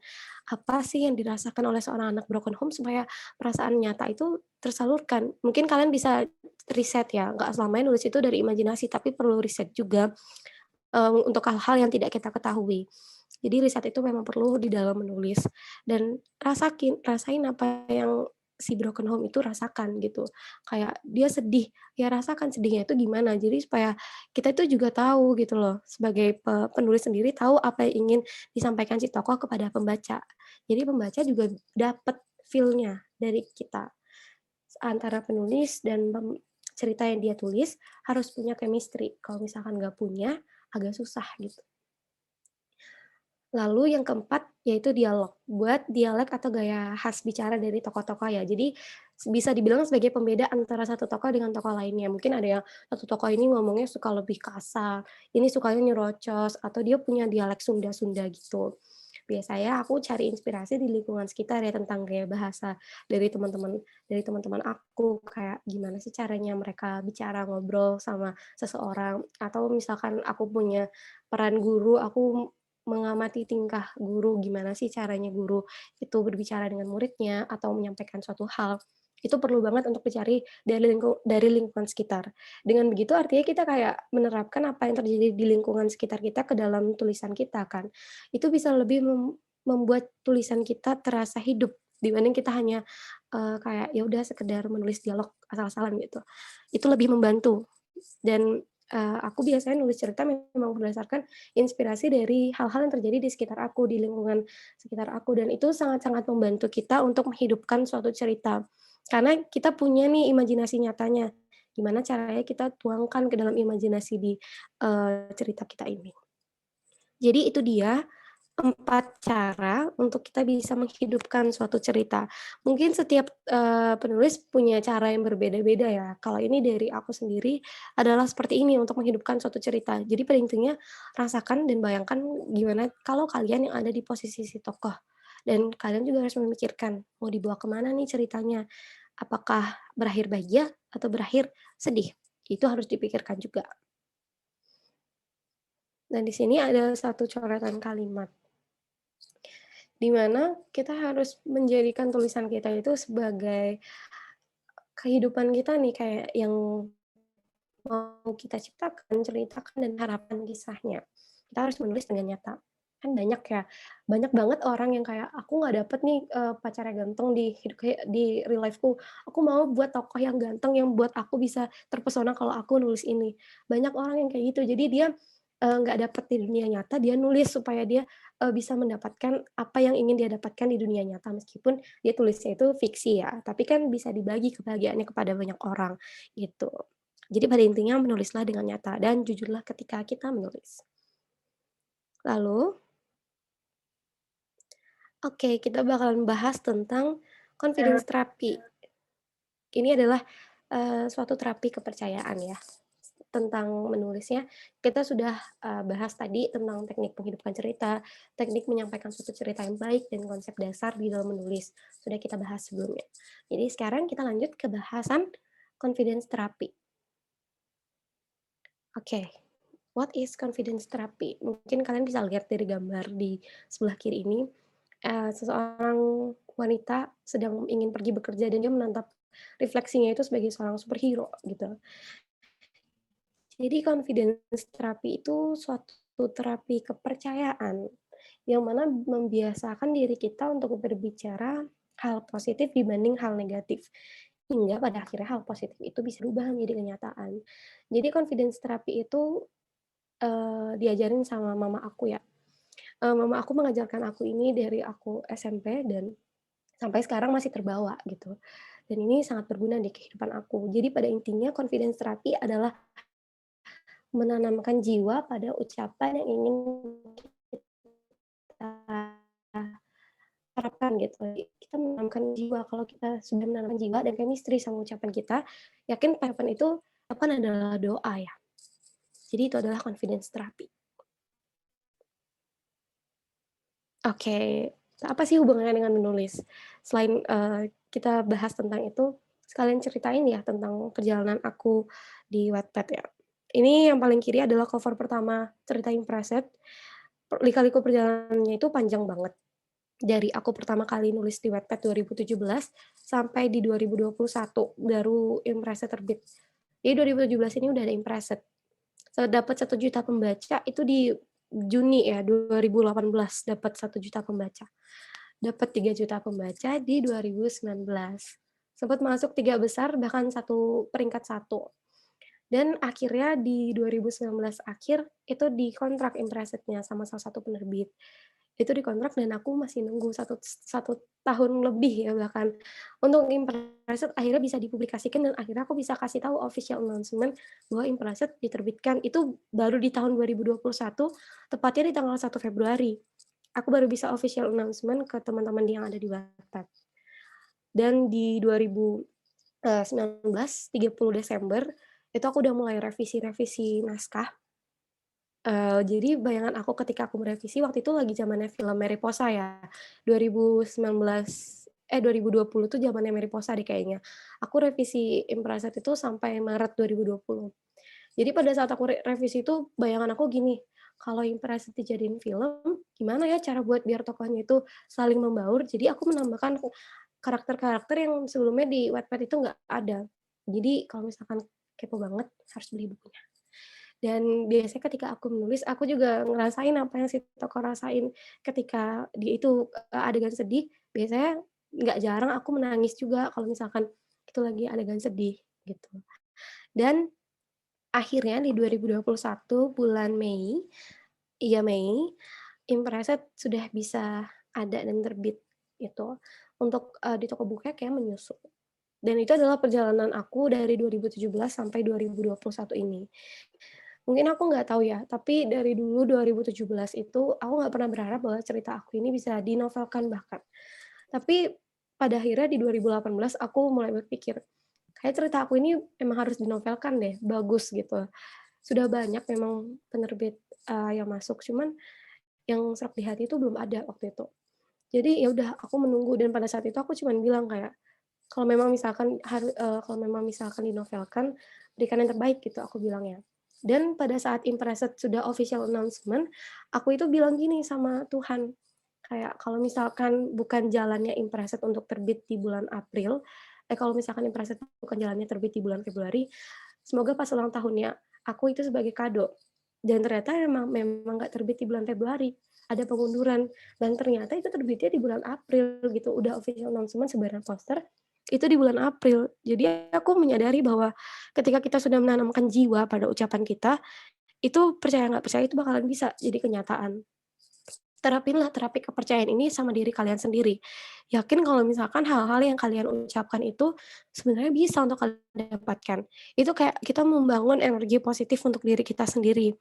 apa sih yang dirasakan oleh seorang anak broken home supaya perasaan nyata itu tersalurkan. Mungkin kalian bisa riset ya, nggak selamanya nulis itu dari imajinasi, tapi perlu riset juga, untuk hal-hal yang tidak kita ketahui. Jadi riset itu memang perlu di dalam menulis dan rasain apa yang si broken home itu rasakan gitu. Kayak dia sedih, ya rasakan sedihnya itu gimana. Jadi supaya kita itu juga tahu gitu loh, sebagai penulis sendiri tahu apa yang ingin disampaikan si tokoh kepada pembaca. Jadi pembaca juga dapat feel-nya dari kita. Antara penulis dan cerita yang dia tulis harus punya chemistry. Kalau misalkan nggak punya, agak susah gitu. Lalu yang keempat, yaitu dialog. Buat dialek atau gaya khas bicara dari tokoh-tokoh ya. Jadi bisa dibilang sebagai pembeda antara satu tokoh dengan tokoh lainnya. Mungkin ada yang satu tokoh ini ngomongnya suka lebih kasar, ini sukanya nyerocos, atau dia punya dialek Sunda-Sunda gitu. Biasanya aku cari inspirasi di lingkungan sekitar ya tentang gaya bahasa dari teman-teman aku, kayak gimana sih caranya mereka bicara, ngobrol sama seseorang. Atau misalkan aku punya peran guru, aku mengamati tingkah guru, gimana sih caranya guru itu berbicara dengan muridnya atau menyampaikan suatu hal. Itu perlu banget untuk dicari dari lingkungan sekitar. Dengan begitu artinya kita kayak menerapkan apa yang terjadi di lingkungan sekitar kita ke dalam tulisan kita kan. Itu bisa lebih membuat tulisan kita terasa hidup dibanding kita hanya, kayak ya udah sekedar menulis dialog asal-asalan gitu. Itu lebih membantu dan, aku biasanya nulis cerita memang berdasarkan inspirasi dari hal-hal yang terjadi di sekitar aku, di lingkungan sekitar aku, dan itu sangat-sangat membantu kita untuk menghidupkan suatu cerita. Karena kita punya nih imajinasi nyatanya, gimana caranya kita tuangkan ke dalam imajinasi di, cerita kita ini. Jadi itu dia 4 cara untuk kita bisa menghidupkan suatu cerita. Mungkin setiap, penulis punya cara yang berbeda-beda ya. Kalau ini dari aku sendiri adalah seperti ini untuk menghidupkan suatu cerita. Jadi pada intinya rasakan dan bayangkan gimana kalau kalian yang ada di posisi si tokoh. Dan kalian juga harus memikirkan, mau dibawa kemana nih ceritanya? Apakah berakhir bahagia atau berakhir sedih? Itu harus dipikirkan juga. Dan di sini ada satu coretan kalimat. Di mana kita harus menjadikan tulisan kita itu sebagai kehidupan kita nih, kayak yang mau kita ciptakan, ceritakan, dan harapan kisahnya. Kita harus menulis dengan nyata. Kan banyak ya, banyak banget orang yang kayak, "Aku nggak dapet nih, pacar yang ganteng kayak di real life-ku. Aku mau buat tokoh yang ganteng yang buat aku bisa terpesona kalau aku nulis ini." Banyak orang yang kayak gitu. Jadi dia, nggak dapet di dunia nyata, dia nulis supaya dia, bisa mendapatkan apa yang ingin dia dapatkan di dunia nyata. Meskipun dia tulisnya itu fiksi ya, tapi kan bisa dibagi kebahagiaannya kepada banyak orang, gitu. Jadi pada intinya menulislah dengan nyata dan jujurlah ketika kita menulis. Lalu, oke, kita bakalan bahas tentang confidence therapy. Ini adalah, suatu terapi kepercayaan ya, tentang menulisnya. Kita sudah, bahas tadi tentang teknik menghidupkan cerita, teknik menyampaikan suatu cerita yang baik, dan konsep dasar di dalam menulis. Sudah kita bahas sebelumnya. Jadi sekarang kita lanjut ke bahasan confidence therapy. Oke. What is confidence therapy? Mungkin kalian bisa lihat dari gambar di sebelah kiri ini. seseorang wanita sedang ingin pergi bekerja dan dia menatap refleksinya itu sebagai seorang superhero gitu. Jadi confidence terapi itu suatu terapi kepercayaan yang mana membiasakan diri kita untuk berbicara hal positif dibanding hal negatif. Hingga pada akhirnya hal positif itu bisa berubah menjadi kenyataan. Jadi confidence terapi itu, diajarin sama mama aku ya. Mama aku mengajarkan aku ini dari aku SMP dan sampai sekarang masih terbawa gitu. Dan ini sangat berguna di kehidupan aku. Jadi pada intinya confidence terapi adalah menanamkan jiwa pada ucapan yang ingin kita harapkan gitu. Kita menanamkan jiwa, kalau kita sudah menanamkan jiwa dan chemistry sama ucapan kita, yakin ucapan itu akan adalah doa ya. Jadi itu adalah confidence terapi. Oke, apa sih hubungannya dengan menulis? Selain, kita bahas tentang itu, sekalian ceritain ya tentang perjalanan aku di Wattpad ya. Ini yang paling kiri adalah cover pertama cerita Impreset. Lika-liku perjalanannya itu panjang banget. Dari aku pertama kali nulis di Wattpad 2017 sampai di 2021 baru Impreset terbit. Jadi 2017 ini udah ada Impreset. Dapat 1 juta pembaca itu di Juni ya 2018 dapat 1 juta pembaca. Dapat 3 juta pembaca di 2019. Sempat masuk 3 besar bahkan peringkat 1. Dan akhirnya di 2019 akhir itu dikontrak Impresetnya sama salah satu penerbit. Itu dikontrak dan aku masih nunggu satu tahun lebih ya bahkan untuk Impreset akhirnya bisa dipublikasikan dan akhirnya aku bisa kasih tahu official announcement bahwa Impreset diterbitkan. Itu baru di tahun 2021, tepatnya di tanggal 1 Februari. Aku baru bisa official announcement ke teman-teman yang ada di Wattpad. Dan di 2019, 30 Desember, itu aku udah mulai revisi-revisi naskah. Jadi bayangan aku ketika aku merevisi waktu itu lagi zamannya film Mariposa ya, 2020 tuh zamannya Mariposa deh kayaknya. Aku revisi Impreset itu sampai Maret 2020. Jadi pada saat aku revisi itu bayangan aku gini, kalau Impreset dijadiin film, gimana ya cara buat biar tokohnya itu saling membaur, jadi aku menambahkan karakter-karakter yang sebelumnya di Wattpad itu nggak ada. Jadi kalau misalkan kepo banget, harus beli bukunya. Dan biasanya ketika aku menulis, aku juga ngerasain apa yang si tokoh rasain ketika dia itu, adegan sedih, biasanya nggak jarang aku menangis juga kalau misalkan itu lagi adegan sedih, gitu. Dan akhirnya di 2021 bulan Mei, iya Mei, Impreset sudah bisa ada dan terbit gitu. Untuk, di toko buku kayak menyusul. Dan itu adalah perjalanan aku dari 2017 sampai 2021 ini. Mungkin aku nggak tahu ya, tapi dari dulu 2017 itu aku nggak pernah berharap bahwa cerita aku ini bisa dinovelkan bahkan. Tapi pada akhirnya di 2018 aku mulai berpikir, kayak cerita aku ini emang harus dinovelkan deh, bagus gitu. Sudah banyak memang penerbit, yang masuk, cuman yang serak di hati itu belum ada waktu itu. Jadi ya udah aku menunggu dan pada saat itu aku cuman bilang kayak, kalau memang misalkan dinovelkan, berikan yang terbaik gitu aku bilangnya. Dan pada saat Impreset sudah official announcement, aku itu bilang gini sama Tuhan, kayak kalau misalkan bukan jalannya Impreset untuk terbit di bulan April, kalau misalkan Impreset bukan jalannya terbit di bulan Februari, semoga pas ulang tahunnya aku itu sebagai kado. Dan ternyata memang nggak terbit di bulan Februari, ada pengunduran dan ternyata itu terbitnya di bulan April gitu, udah official announcement sebaran poster, itu di bulan April. Jadi aku menyadari bahwa ketika kita sudah menanamkan jiwa pada ucapan kita, itu percaya nggak percaya itu bakalan bisa jadi kenyataan. Terapinlah terapi kepercayaan ini sama diri kalian sendiri. Yakin kalau misalkan hal-hal yang kalian ucapkan itu sebenarnya bisa untuk kalian dapatkan. Itu kayak kita membangun energi positif untuk diri kita sendiri.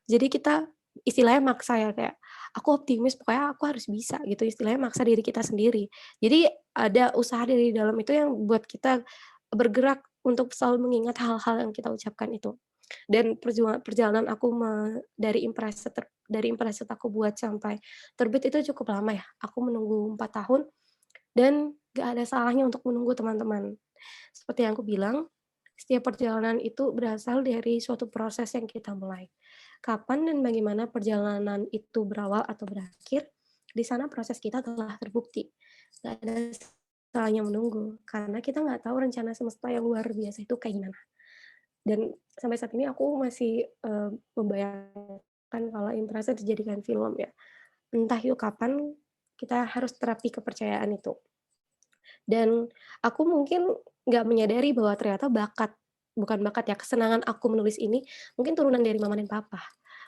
Jadi kita istilahnya maksa ya, kayak, "Aku optimis, pokoknya aku harus bisa," gitu, istilahnya maksa diri kita sendiri. Jadi ada usaha dari dalam itu yang buat kita bergerak untuk selalu mengingat hal-hal yang kita ucapkan itu. Dan perjalanan aku dari Impreset aku buat sampai terbit itu cukup lama ya, aku menunggu 4 tahun dan gak ada salahnya untuk menunggu teman-teman. Seperti yang aku bilang, setiap perjalanan itu berasal dari suatu proses yang kita mulai. Kapan dan bagaimana perjalanan itu berawal atau berakhir, di sana proses kita telah terbukti. Nggak ada salahnya menunggu, karena kita nggak tahu rencana semesta yang luar biasa itu kayak gimana. Dan sampai saat ini aku masih membayangkan kalau Intrasa dijadikan film ya. Entah itu kapan kita harus terapi kepercayaan itu. Dan aku mungkin nggak menyadari bahwa ternyata bukan bakat ya, kesenangan aku menulis ini mungkin turunan dari mama dan papa.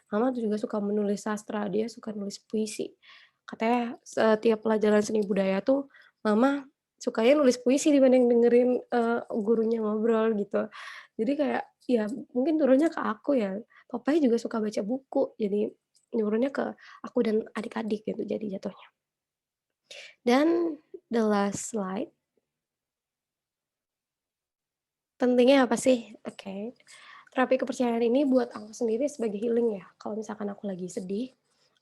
Mama juga suka menulis sastra, dia suka nulis puisi. Katanya setiap pelajaran seni budaya tuh mama sukanya nulis puisi dibanding dengerin gurunya ngobrol gitu. Jadi kayak ya mungkin turunnya ke aku ya. Papanya juga suka baca buku, jadi turunnya ke aku dan adik-adik gitu jadi jatuhnya. Dan the last slide. Pentingnya apa sih? Oke. Terapi kepercayaan ini buat aku sendiri sebagai healing ya. Kalau misalkan aku lagi sedih,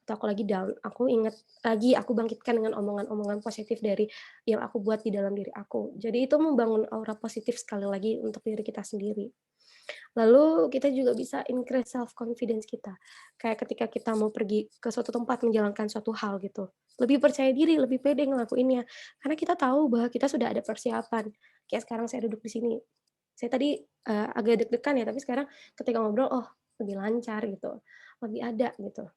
atau aku lagi down, aku ingat lagi, aku bangkitkan dengan omongan-omongan positif dari yang aku buat di dalam diri aku. Jadi itu membangun aura positif sekali lagi untuk diri kita sendiri. Lalu kita juga bisa increase self-confidence kita. Kayak ketika kita mau pergi ke suatu tempat menjalankan suatu hal gitu. Lebih percaya diri, lebih pede ngelakuinnya. Karena kita tahu bahwa kita sudah ada persiapan. Kayak sekarang saya duduk di sini. Saya tadi agak deg-degan ya, tapi sekarang ketika ngobrol, oh lebih lancar gitu. Lebih ada gitu.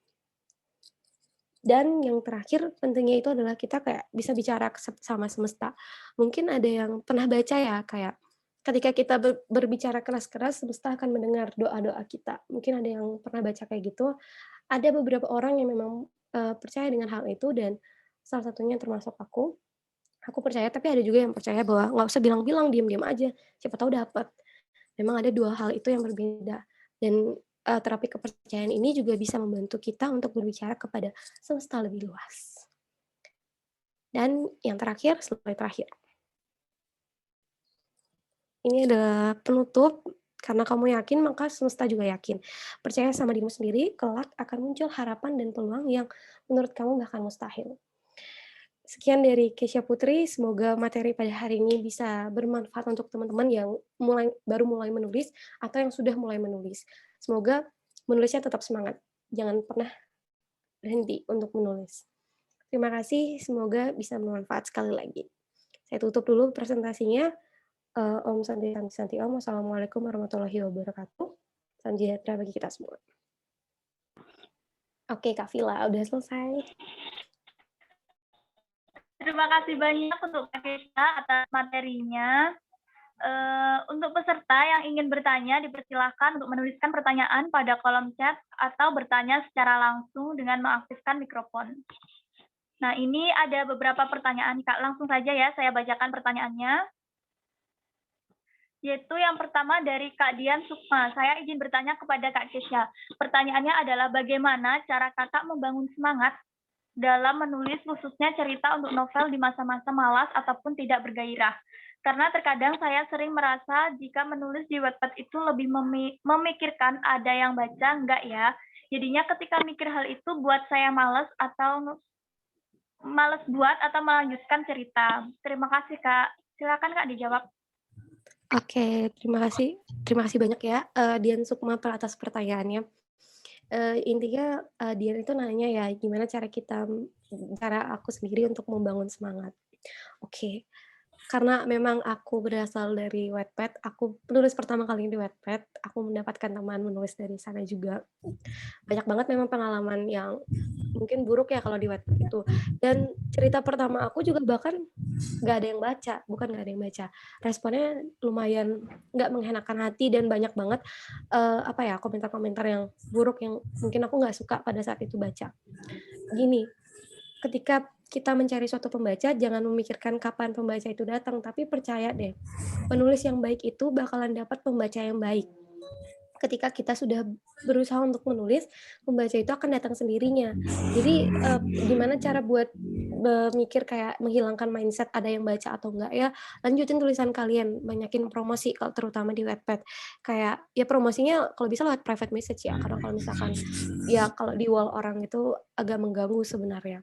Dan yang terakhir pentingnya itu adalah kita kayak bisa bicara sama semesta. Mungkin ada yang pernah baca ya, kayak ketika kita berbicara keras-keras, semesta akan mendengar doa-doa kita. Mungkin ada yang pernah baca kayak gitu. Ada beberapa orang yang memang percaya dengan hal itu, dan salah satunya termasuk aku. Aku percaya, tapi ada juga yang percaya bahwa nggak usah bilang-bilang, diam-diam aja. Siapa tahu dapat. Memang ada dua hal itu yang berbeda. Dan terapi kepercayaan ini juga bisa membantu kita untuk berbicara kepada semesta lebih luas. Dan yang terakhir, slide terakhir. Ini adalah penutup, karena kamu yakin, maka semesta juga yakin. Percaya sama dirimu sendiri, kelak akan muncul harapan dan peluang yang menurut kamu bahkan mustahil. Sekian dari Kesha Putri, semoga materi pada hari ini bisa bermanfaat untuk teman-teman yang baru mulai menulis atau yang sudah mulai menulis. Semoga menulisnya tetap semangat, jangan pernah berhenti untuk menulis. Terima kasih, semoga bisa bermanfaat sekali lagi. Saya tutup dulu presentasinya. Om Santi Santi Om, wassalamualaikum warahmatullahi wabarakatuh. Salam sejahtera bagi kita semua. Oke, Kak Vila, udah selesai. Terima kasih banyak untuk Kak Kesha atas materinya. Untuk peserta yang ingin bertanya, dipersilahkan untuk menuliskan pertanyaan pada kolom chat atau bertanya secara langsung dengan mengaktifkan mikrofon. Nah, ini ada beberapa pertanyaan, Kak. Langsung saja ya, saya bacakan pertanyaannya. Yaitu yang pertama dari Kak Dian Sukma. Saya izin bertanya kepada Kak Kesha. Pertanyaannya adalah bagaimana cara Kakak membangun semangat dalam menulis khususnya cerita untuk novel di masa-masa malas ataupun tidak bergairah. Karena terkadang saya sering merasa jika menulis di Wattpad itu lebih memikirkan ada yang baca enggak ya. Jadinya ketika mikir hal itu buat saya malas buat atau melanjutkan cerita. Terima kasih Kak. Silakan Kak dijawab. Oke, terima kasih banyak ya Dian Sukma atas pertanyaannya. Intinya Dian itu nanya ya gimana cara aku sendiri untuk membangun semangat. Oke. Karena memang aku berasal dari Wattpad, aku penulis pertama kali di Wattpad, aku mendapatkan teman menulis dari sana juga. Banyak banget memang pengalaman yang mungkin buruk ya kalau di Wattpad itu. Dan cerita pertama aku juga bahkan nggak ada yang baca, bukan nggak ada yang baca. Responnya lumayan nggak mengenakan hati dan banyak banget komentar-komentar yang buruk yang mungkin aku nggak suka pada saat itu baca. Gini, ketika kita mencari suatu pembaca, jangan memikirkan kapan pembaca itu datang, tapi percaya deh, penulis yang baik itu bakalan dapat pembaca yang baik. Ketika kita sudah berusaha untuk menulis, pembaca itu akan datang sendirinya. Jadi gimana cara buat mikir kayak menghilangkan mindset ada yang baca atau enggak ya, lanjutin tulisan kalian, banyakin promosi terutama di Wattpad. Kayak ya promosinya kalau bisa lewat private message ya, karena kalau misalkan ya kalau di wall orang itu agak mengganggu sebenarnya.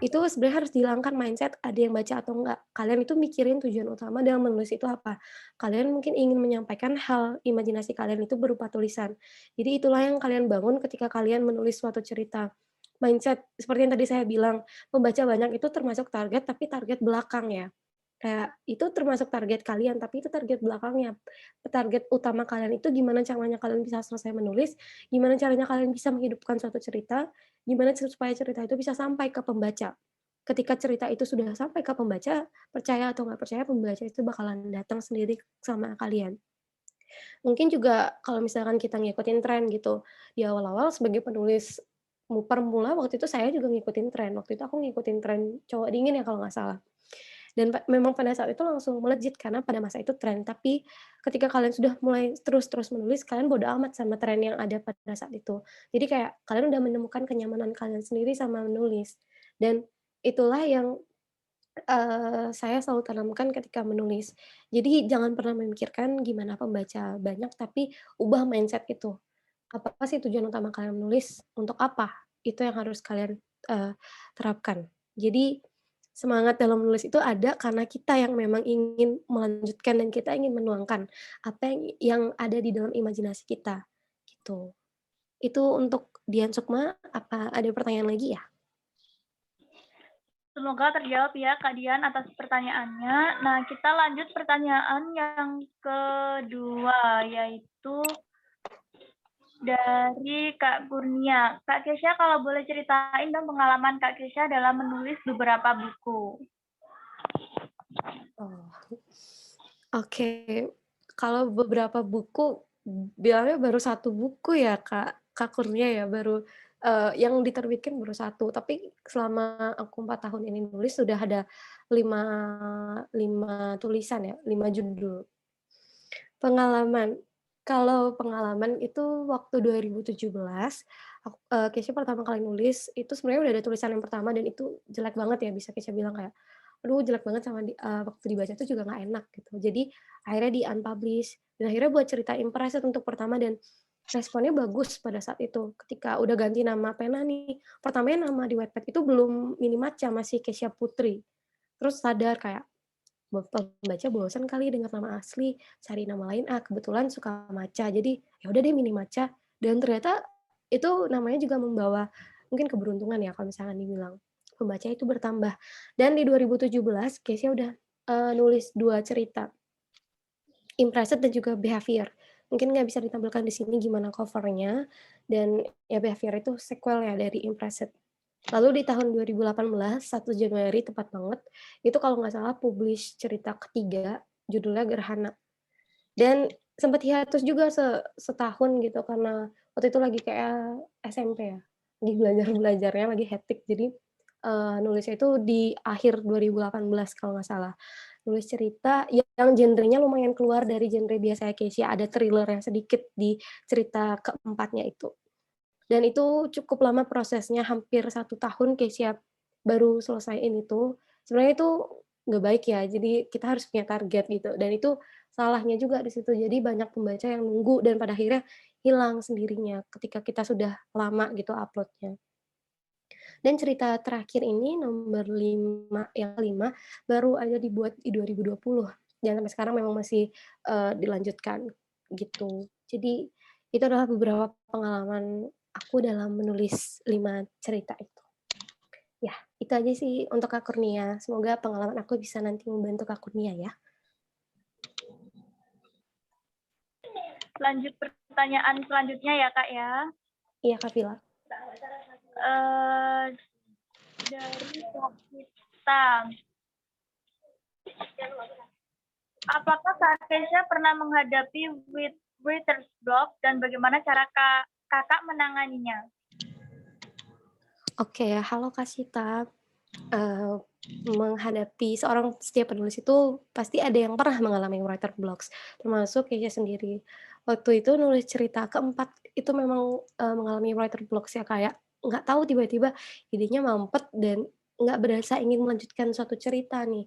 Itu sebenarnya harus dihilangkan mindset ada yang baca atau enggak. Kalian itu mikirin tujuan utama dalam menulis itu apa. Kalian mungkin ingin menyampaikan hal imajinasi kalian itu berupa tulisan. Jadi itulah yang kalian bangun ketika kalian menulis suatu cerita. mindset seperti yang tadi saya bilang, membaca banyak itu termasuk target, tapi target belakang ya. Kayak itu termasuk target kalian, tapi itu target belakangnya. Target utama kalian itu gimana caranya kalian bisa selesai menulis, gimana caranya kalian bisa menghidupkan suatu cerita, gimana supaya cerita itu bisa sampai ke pembaca. Ketika cerita itu sudah sampai ke pembaca, percaya atau nggak percaya, pembaca itu bakalan datang sendiri sama kalian. Mungkin juga kalau misalkan kita ngikutin tren gitu, di awal-awal sebagai penulis pemula waktu itu saya juga ngikutin tren, waktu itu aku ngikutin tren Cowok Dingin ya kalau nggak salah. Dan memang pada saat itu langsung melejit karena pada masa itu tren, tapi ketika kalian sudah mulai terus-terus menulis, kalian bodo amat sama tren yang ada pada saat itu. Jadi kayak kalian udah menemukan kenyamanan kalian sendiri sama menulis. Dan itulah yang saya selalu tanamkan ketika menulis. Jadi jangan pernah memikirkan gimana pembaca banyak, tapi ubah mindset itu. Apa sih tujuan utama kalian menulis? Untuk apa? Itu yang harus kalian, terapkan. Jadi semangat dalam menulis itu ada karena kita yang memang ingin melanjutkan dan kita ingin menuangkan apa yang ada di dalam imajinasi kita, gitu. Itu untuk Dian Sukma, apa ada pertanyaan lagi ya? Semoga terjawab ya Kak Dian atas pertanyaannya. Nah, kita lanjut pertanyaan yang kedua, yaitu dari Kak Kurnia. Kak Kesha, kalau boleh ceritain dong pengalaman Kak Kesha dalam menulis beberapa buku. Oh, oke. Kalau beberapa buku, bilangnya baru satu buku ya Kak Kurnia ya, baru, yang diterbitkan baru satu. Tapi selama aku 4 tahun ini nulis sudah ada 5 5 tulisan ya, 5 judul. Pengalaman, kalau pengalaman itu waktu 2017, Kesha pertama kali nulis, itu sebenarnya udah ada tulisan yang pertama dan itu jelek banget ya, bisa Kesha bilang kayak, "Aduh jelek banget sama waktu dibaca itu juga nggak enak," gitu. Jadi akhirnya di-unpublish dan akhirnya buat cerita Impressed untuk pertama dan responnya bagus pada saat itu. Ketika udah ganti nama pena nih, pertamanya nama di Wattpad itu belum Minimacha, masih Kesha Putri. Terus sadar kayak, pembaca bosan kali dengan nama asli, cari nama lain, kebetulan suka maca, jadi ya udah deh Mini Maca, dan ternyata itu namanya juga membawa mungkin keberuntungan ya kalau misalkan dibilang, pembaca itu bertambah. Dan di 2017 Kesha udah, nulis 2 cerita, Impressed dan juga Behavior. Mungkin nggak bisa ditampilkan di sini gimana cover-nya, dan ya Behavior itu sequel ya dari Impressed. Lalu di tahun 2018, 1 Januari tepat banget, itu kalau nggak salah publish cerita ketiga, judulnya Gerhana. Dan sempat hiatus juga setahun gitu, karena waktu itu lagi kayak SMP ya, lagi belajar-belajarnya, lagi hektik. Jadi, nulisnya itu di akhir 2018 kalau nggak salah. Nulis cerita yang genrenya lumayan keluar dari genre biasanya Kesha, ada thriller-nya sedikit di cerita keempatnya itu. Dan itu cukup lama prosesnya, hampir 1 tahun Kesha baru selesaiin itu. Sebenarnya itu nggak baik ya, jadi kita harus punya target gitu, dan itu salahnya juga di situ. Jadi banyak pembaca yang nunggu dan pada akhirnya hilang sendirinya ketika kita sudah lama gitu upload-nya. Dan cerita terakhir ini nomor 5, yang kelima, baru aja dibuat di 2020 dan sampai sekarang memang masih, dilanjutkan gitu. Jadi itu adalah beberapa pengalaman aku dalam menulis 5 cerita itu. Ya, itu aja sih untuk Kak Kurnia. Semoga pengalaman aku bisa nanti membantu Kak Kurnia ya. Lanjut pertanyaan selanjutnya ya Kak ya. Iya Kak Vila. Dari Kak Kita. Apakah Kak Kesha pernah menghadapi writer's block dan bagaimana cara kakak menanganinya? Oke, halo Kak Sita. Menghadapi seorang setiap penulis itu pasti ada yang pernah mengalami writer blocks, termasuk Kesha sendiri. Waktu itu nulis cerita keempat itu memang, mengalami writer blocks ya, kayak nggak tahu tiba-tiba idenya mampet dan nggak berasa ingin melanjutkan suatu cerita nih.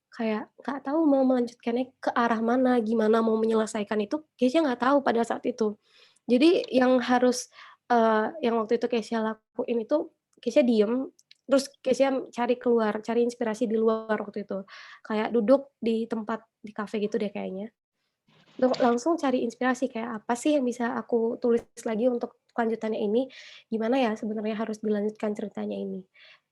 Kayak nggak tahu mau melanjutkannya ke arah mana, gimana mau menyelesaikan itu, Kesha nggak tahu pada saat itu. Jadi yang harus, yang waktu itu Kesha lakuin itu, Kesha diem, terus Kesha cari keluar, cari inspirasi di luar waktu itu. Kayak duduk di tempat, di kafe gitu deh kayaknya. Langsung cari inspirasi, kayak apa sih yang bisa aku tulis lagi untuk kelanjutannya ini, gimana ya sebenarnya harus dilanjutkan ceritanya ini.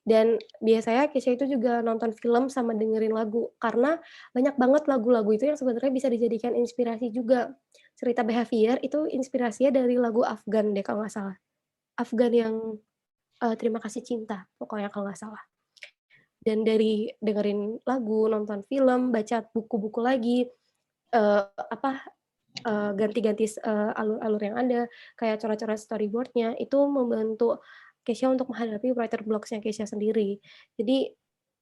Dan biasanya Kesha itu juga nonton film sama dengerin lagu, karena banyak banget lagu-lagu itu yang sebenarnya bisa dijadikan inspirasi juga. Cerita Behavior itu inspirasinya dari lagu Afgan deh kalau nggak salah. Afgan yang, Terima Kasih Cinta, pokoknya kalau nggak salah. Dan dari dengerin lagu, nonton film, baca buku-buku lagi, apa, ganti-ganti alur-alur yang ada, kayak coret-coret storyboard-nya, itu membantu Kesha untuk menghadapi writer blocks-nya Kesha sendiri. Jadi,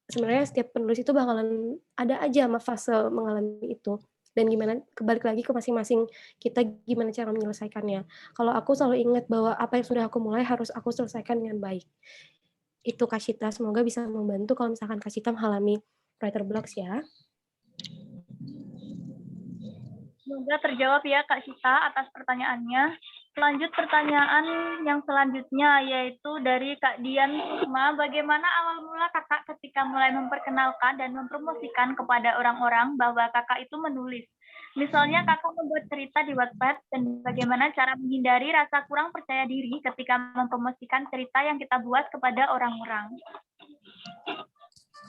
sebenarnya setiap penulis itu bakalan ada aja fase mengalami itu, dan gimana balik lagi ke masing-masing kita gimana cara menyelesaikannya. Kalau aku selalu ingat bahwa apa yang sudah aku mulai harus aku selesaikan dengan baik. Itu Kak Syita, semoga bisa membantu kalau misalkan Kak Syita mengalami writer blocks ya. Semoga terjawab ya Kak Syita atas pertanyaannya. Lanjut pertanyaan yang selanjutnya, yaitu dari Kak Dian Sukma. Bagaimana awal mula kakak ketika mulai memperkenalkan dan mempromosikan kepada orang-orang bahwa kakak itu menulis? Misalnya kakak membuat cerita di Wattpad, dan bagaimana cara menghindari rasa kurang percaya diri ketika mempromosikan cerita yang kita buat kepada orang-orang.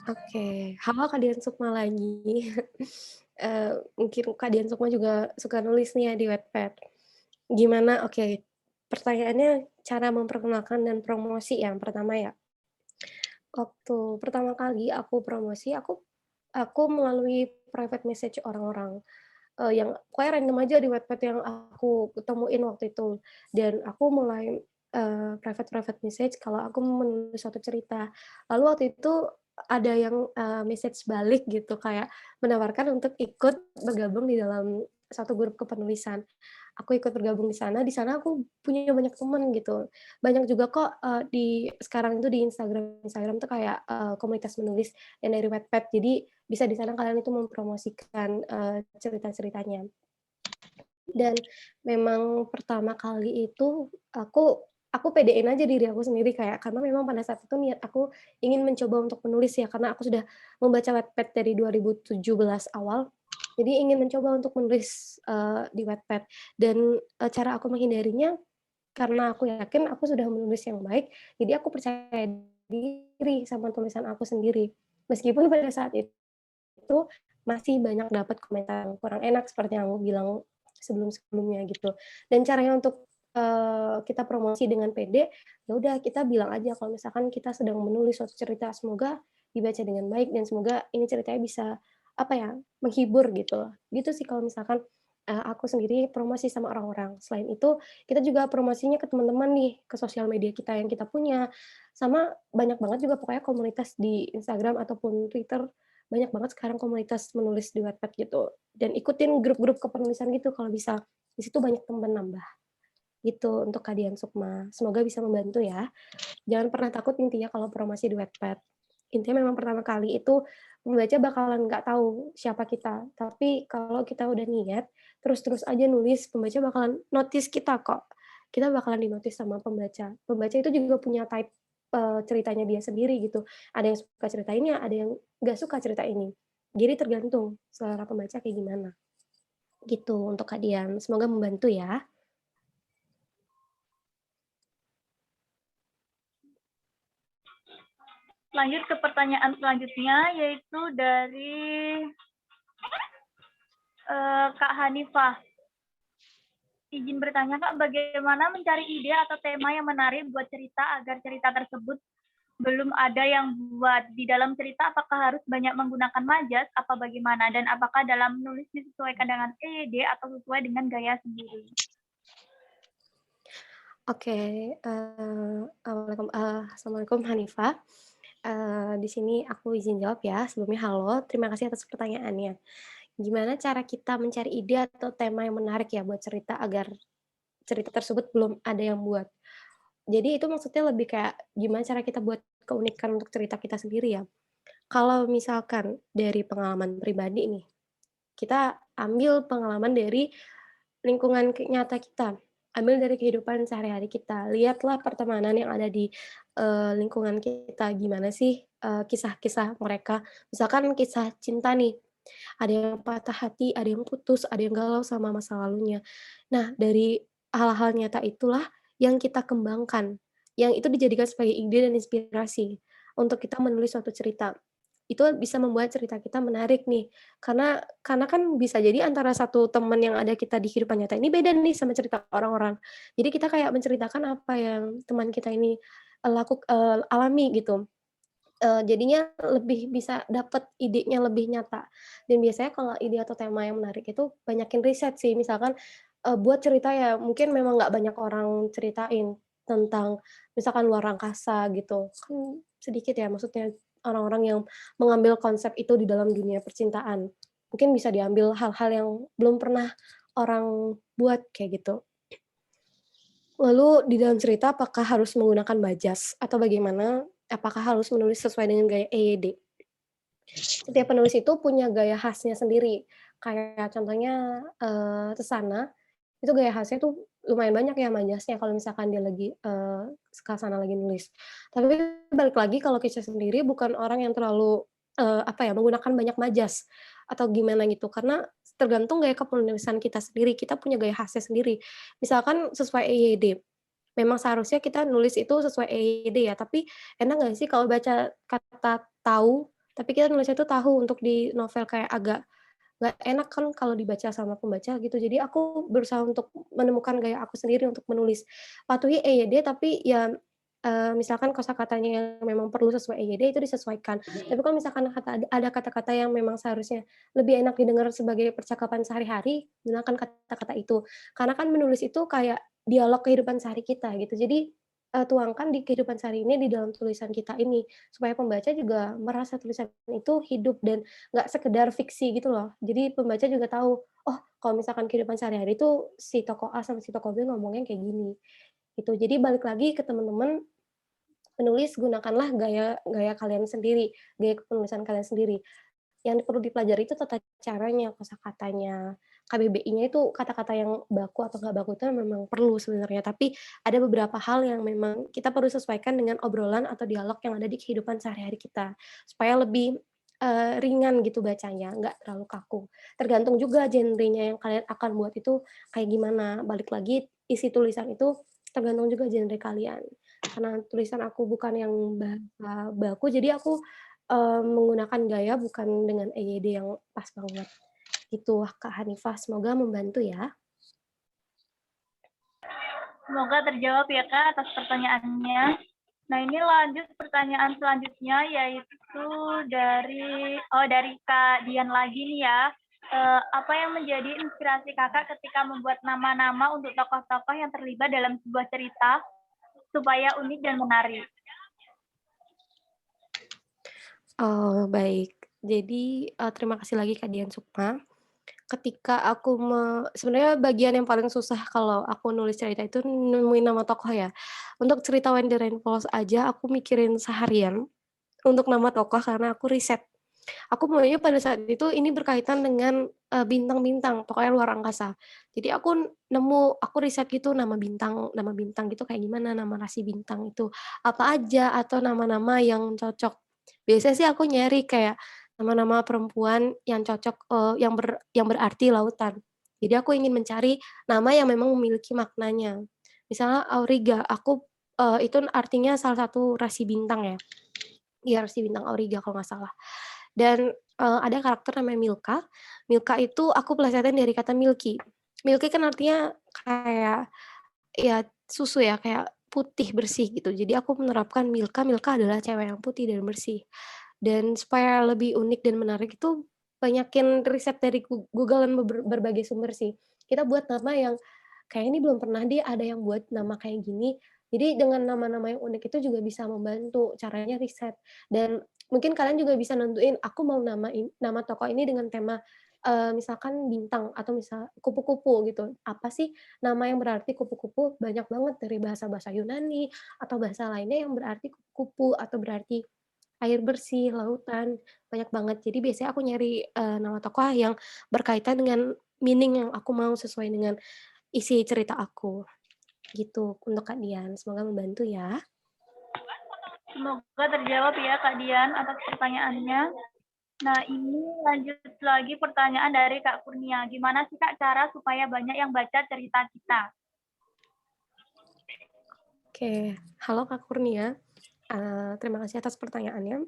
Oke, halo Kak Dian Sukma lagi. Mungkin Kak Dian Sukma juga suka nulis nih ya di Wattpad. Gimana oke, pertanyaannya cara memperkenalkan dan promosi yang pertama ya. Waktu pertama kali aku promosi, aku melalui private message orang-orang, yang pokoknya random aja di Wattpad yang aku ketemuin waktu itu. Dan aku mulai, private message kalau aku menulis suatu cerita. Lalu waktu itu ada yang, message balik gitu, kayak menawarkan untuk ikut bergabung di dalam satu grup kepenulisan. Aku ikut bergabung di sana aku punya banyak teman gitu. Banyak juga kok, sekarang itu di Instagram tuh kayak, komunitas menulis yang dari Wattpad. Jadi bisa di sana kalian itu mempromosikan, cerita-ceritanya. Dan memang pertama kali itu aku pedein aja diri aku sendiri kayak karena memang pada saat itu niat aku ingin mencoba untuk menulis ya, karena aku sudah membaca Wattpad dari 2017 awal, jadi ingin mencoba untuk menulis, di Wattpad. Dan, cara aku menghindarinya karena aku yakin aku sudah menulis yang baik, jadi aku percaya diri sama tulisan aku sendiri. Meskipun pada saat itu masih banyak dapat komentar yang kurang enak seperti yang aku bilang sebelum-sebelumnya gitu. Dan caranya untuk, kita promosi dengan pede, ya udah kita bilang aja kalau misalkan kita sedang menulis suatu cerita, semoga dibaca dengan baik dan semoga ini ceritanya bisa, apa ya, menghibur gitu loh. Gitu sih kalau misalkan, aku sendiri promosi sama orang-orang. Selain itu, kita juga promosinya ke teman-teman nih, ke sosial media kita yang kita punya, sama banyak banget juga pokoknya komunitas di Instagram ataupun Twitter, banyak banget sekarang komunitas menulis di Wattpad gitu, dan ikutin grup-grup kepenulisan gitu kalau bisa, di situ banyak teman nambah. Gitu untuk Kak Dian Sukma, semoga bisa membantu ya. Jangan pernah takut intinya kalau promosi di Wattpad. Intinya memang pertama kali itu pembaca bakalan nggak tahu siapa kita, tapi kalau kita udah niat, terus-terus aja nulis, pembaca bakalan notice kita kok. Kita bakalan di-notice sama pembaca. Pembaca itu juga punya type, ceritanya dia sendiri gitu. Ada yang suka cerita ini, ada yang nggak suka cerita ini. Jadi tergantung selera pembaca kayak gimana. Gitu untuk Kak Dian, semoga membantu ya. Lanjut ke pertanyaan selanjutnya, yaitu dari Kak Hanifah. Izin bertanya Kak, bagaimana mencari ide atau tema yang menarik buat cerita agar cerita tersebut belum ada yang buat di dalam cerita, apakah harus banyak menggunakan majas, apa bagaimana, dan apakah dalam menulis disesuaikan dengan ide atau sesuai dengan gaya sendiri? Oke, Assalamualaikum Hanifah. Di sini aku izin jawab ya. Sebelumnya halo, terima kasih atas pertanyaannya. Gimana cara kita mencari ide atau tema yang menarik ya buat cerita agar cerita tersebut belum ada yang buat? Jadi itu maksudnya lebih kayak gimana cara kita buat keunikan untuk cerita kita sendiri ya? Kalau misalkan dari pengalaman pribadi nih, kita ambil pengalaman dari lingkungan nyata kita, ambil dari kehidupan sehari-hari kita. Lihatlah pertemanan yang ada di, lingkungan kita, gimana sih, kisah-kisah mereka. Misalkan kisah cinta nih, ada yang patah hati, ada yang putus, ada yang galau sama masa lalunya. Nah, dari hal-hal nyata itulah yang kita kembangkan, yang itu dijadikan sebagai ide dan inspirasi untuk kita menulis suatu cerita. Itu bisa membuat cerita kita menarik nih, karena kan bisa jadi antara satu teman yang ada kita di kehidupan nyata ini beda nih sama cerita orang-orang. Jadi kita kayak menceritakan apa yang teman kita ini, alami gitu. Jadinya lebih bisa dapat idenya lebih nyata. Dan biasanya kalau ide atau tema yang menarik itu banyakin riset sih, misalkan, buat cerita ya mungkin memang nggak banyak orang ceritain tentang misalkan luar angkasa gitu, kan sedikit ya maksudnya orang-orang yang mengambil konsep itu di dalam dunia percintaan. Mungkin bisa diambil hal-hal yang belum pernah orang buat kayak gitu. Lalu di dalam cerita apakah harus menggunakan majas atau bagaimana? Apakah harus menulis sesuai dengan gaya EYD? Setiap penulis itu punya gaya khasnya sendiri. Kayak contohnya, Tesana, itu gaya khasnya tuh lumayan banyak ya majasnya kalau misalkan dia lagi, Kasana lagi nulis. Tapi balik lagi kalau Kisah sendiri bukan orang yang terlalu, apa ya, menggunakan banyak majas atau gimana gitu, karena tergantung gaya kepenulisan kita sendiri, kita punya gaya khasnya sendiri. Misalkan sesuai EYD, memang seharusnya kita nulis itu sesuai EYD ya, tapi enak nggak sih kalau baca kata tahu, tapi kita nulisnya itu tahu untuk di novel kayak agak nggak enak kan kalau dibaca sama pembaca gitu. Jadi aku berusaha untuk menemukan gaya aku sendiri untuk menulis. Patuhi EYD tapi ya, misalkan kosakatanya yang memang perlu sesuai EYD itu disesuaikan. Tapi kalau misalkan ada kata-kata yang memang seharusnya lebih enak didengar sebagai percakapan sehari-hari, gunakan kata-kata itu. Karena kan menulis itu kayak dialog kehidupan sehari kita gitu. Jadi, tuangkan di kehidupan sehari ini di dalam tulisan kita ini, supaya pembaca juga merasa tulisan itu hidup dan nggak sekedar fiksi gitu loh. Jadi pembaca juga tahu, oh kalau misalkan kehidupan sehari-hari itu si tokoh A sama si tokoh B ngomongnya kayak gini, gitu. Jadi balik lagi ke teman-teman penulis, gunakanlah gaya gaya kalian sendiri, gaya kepenulisan kalian sendiri. Yang perlu dipelajari itu tata caranya, kosakatanya, KBBI-nya itu kata-kata yang baku atau nggak baku itu memang perlu sebenarnya, tapi ada beberapa hal yang memang kita perlu sesuaikan dengan obrolan atau dialog yang ada di kehidupan sehari-hari kita, supaya lebih, ringan gitu bacanya, nggak terlalu kaku. Tergantung juga genrenya yang kalian akan buat itu kayak gimana, balik lagi isi tulisan itu tergantung juga genre kalian. Karena tulisan aku bukan yang bahasa baku, jadi aku menggunakan gaya bukan dengan EYD yang pas banget, gitu Kak Hanifah, semoga membantu ya. Semoga terjawab ya Kak atas pertanyaannya. Nah ini lanjut pertanyaan selanjutnya yaitu dari Kak Dian lagi nih ya. Apa yang menjadi inspirasi kakak ketika membuat nama-nama untuk tokoh-tokoh yang terlibat dalam sebuah cerita supaya unik dan menarik? Oh, baik. Jadi, terima kasih lagi Kak Dian Sukma. Ketika aku sebenarnya bagian yang paling susah kalau aku nulis cerita itu nemuin nama tokoh ya. Untuk cerita When the Rain Falls aja aku mikirin seharian untuk nama tokoh karena aku riset. Aku maunya pada saat itu ini berkaitan dengan, bintang-bintang, pokoknya luar angkasa. Jadi aku riset gitu nama bintang gitu kayak gimana, nama rasi bintang itu apa aja, atau nama-nama yang cocok. Biasanya sih aku nyari kayak nama-nama perempuan yang cocok, yang berarti lautan. Jadi aku ingin mencari nama yang memang memiliki maknanya. Misalnya Auriga, itu artinya salah satu rasi bintang ya. Iya, rasi bintang Auriga kalau nggak salah. Dan, ada karakter namanya Milka. Milka itu aku plesetin dari kata milky. Milky kan artinya kayak, ya susu ya, kayak putih, bersih gitu. Jadi aku menerapkan Milka, Milka adalah cewek yang putih dan bersih. Dan supaya lebih unik dan menarik itu banyakin riset dari Google dan berbagai sumber sih. Kita buat nama yang, kayak ini belum pernah deh ada yang buat nama kayak gini. Jadi dengan nama-nama yang unik itu juga bisa membantu, caranya riset. Dan mungkin kalian juga bisa nentuin, aku mau nama tokoh ini dengan tema, misalkan bintang atau misal kupu-kupu gitu. Apa sih nama yang berarti kupu-kupu? Banyak banget dari bahasa-bahasa Yunani atau bahasa lainnya yang berarti kupu-kupu atau berarti air bersih, lautan, banyak banget. Jadi biasanya aku nyari, nama tokoh yang berkaitan dengan meaning yang aku mau sesuai dengan isi cerita aku, gitu untuk Kak Dian. Semoga membantu ya. Semoga terjawab ya Kak Dian atas pertanyaannya. Nah ini lanjut lagi pertanyaan dari Kak Kurnia. Gimana sih Kak cara supaya banyak yang baca cerita kita? Oke, halo Kak Kurnia. Terima kasih atas pertanyaannya.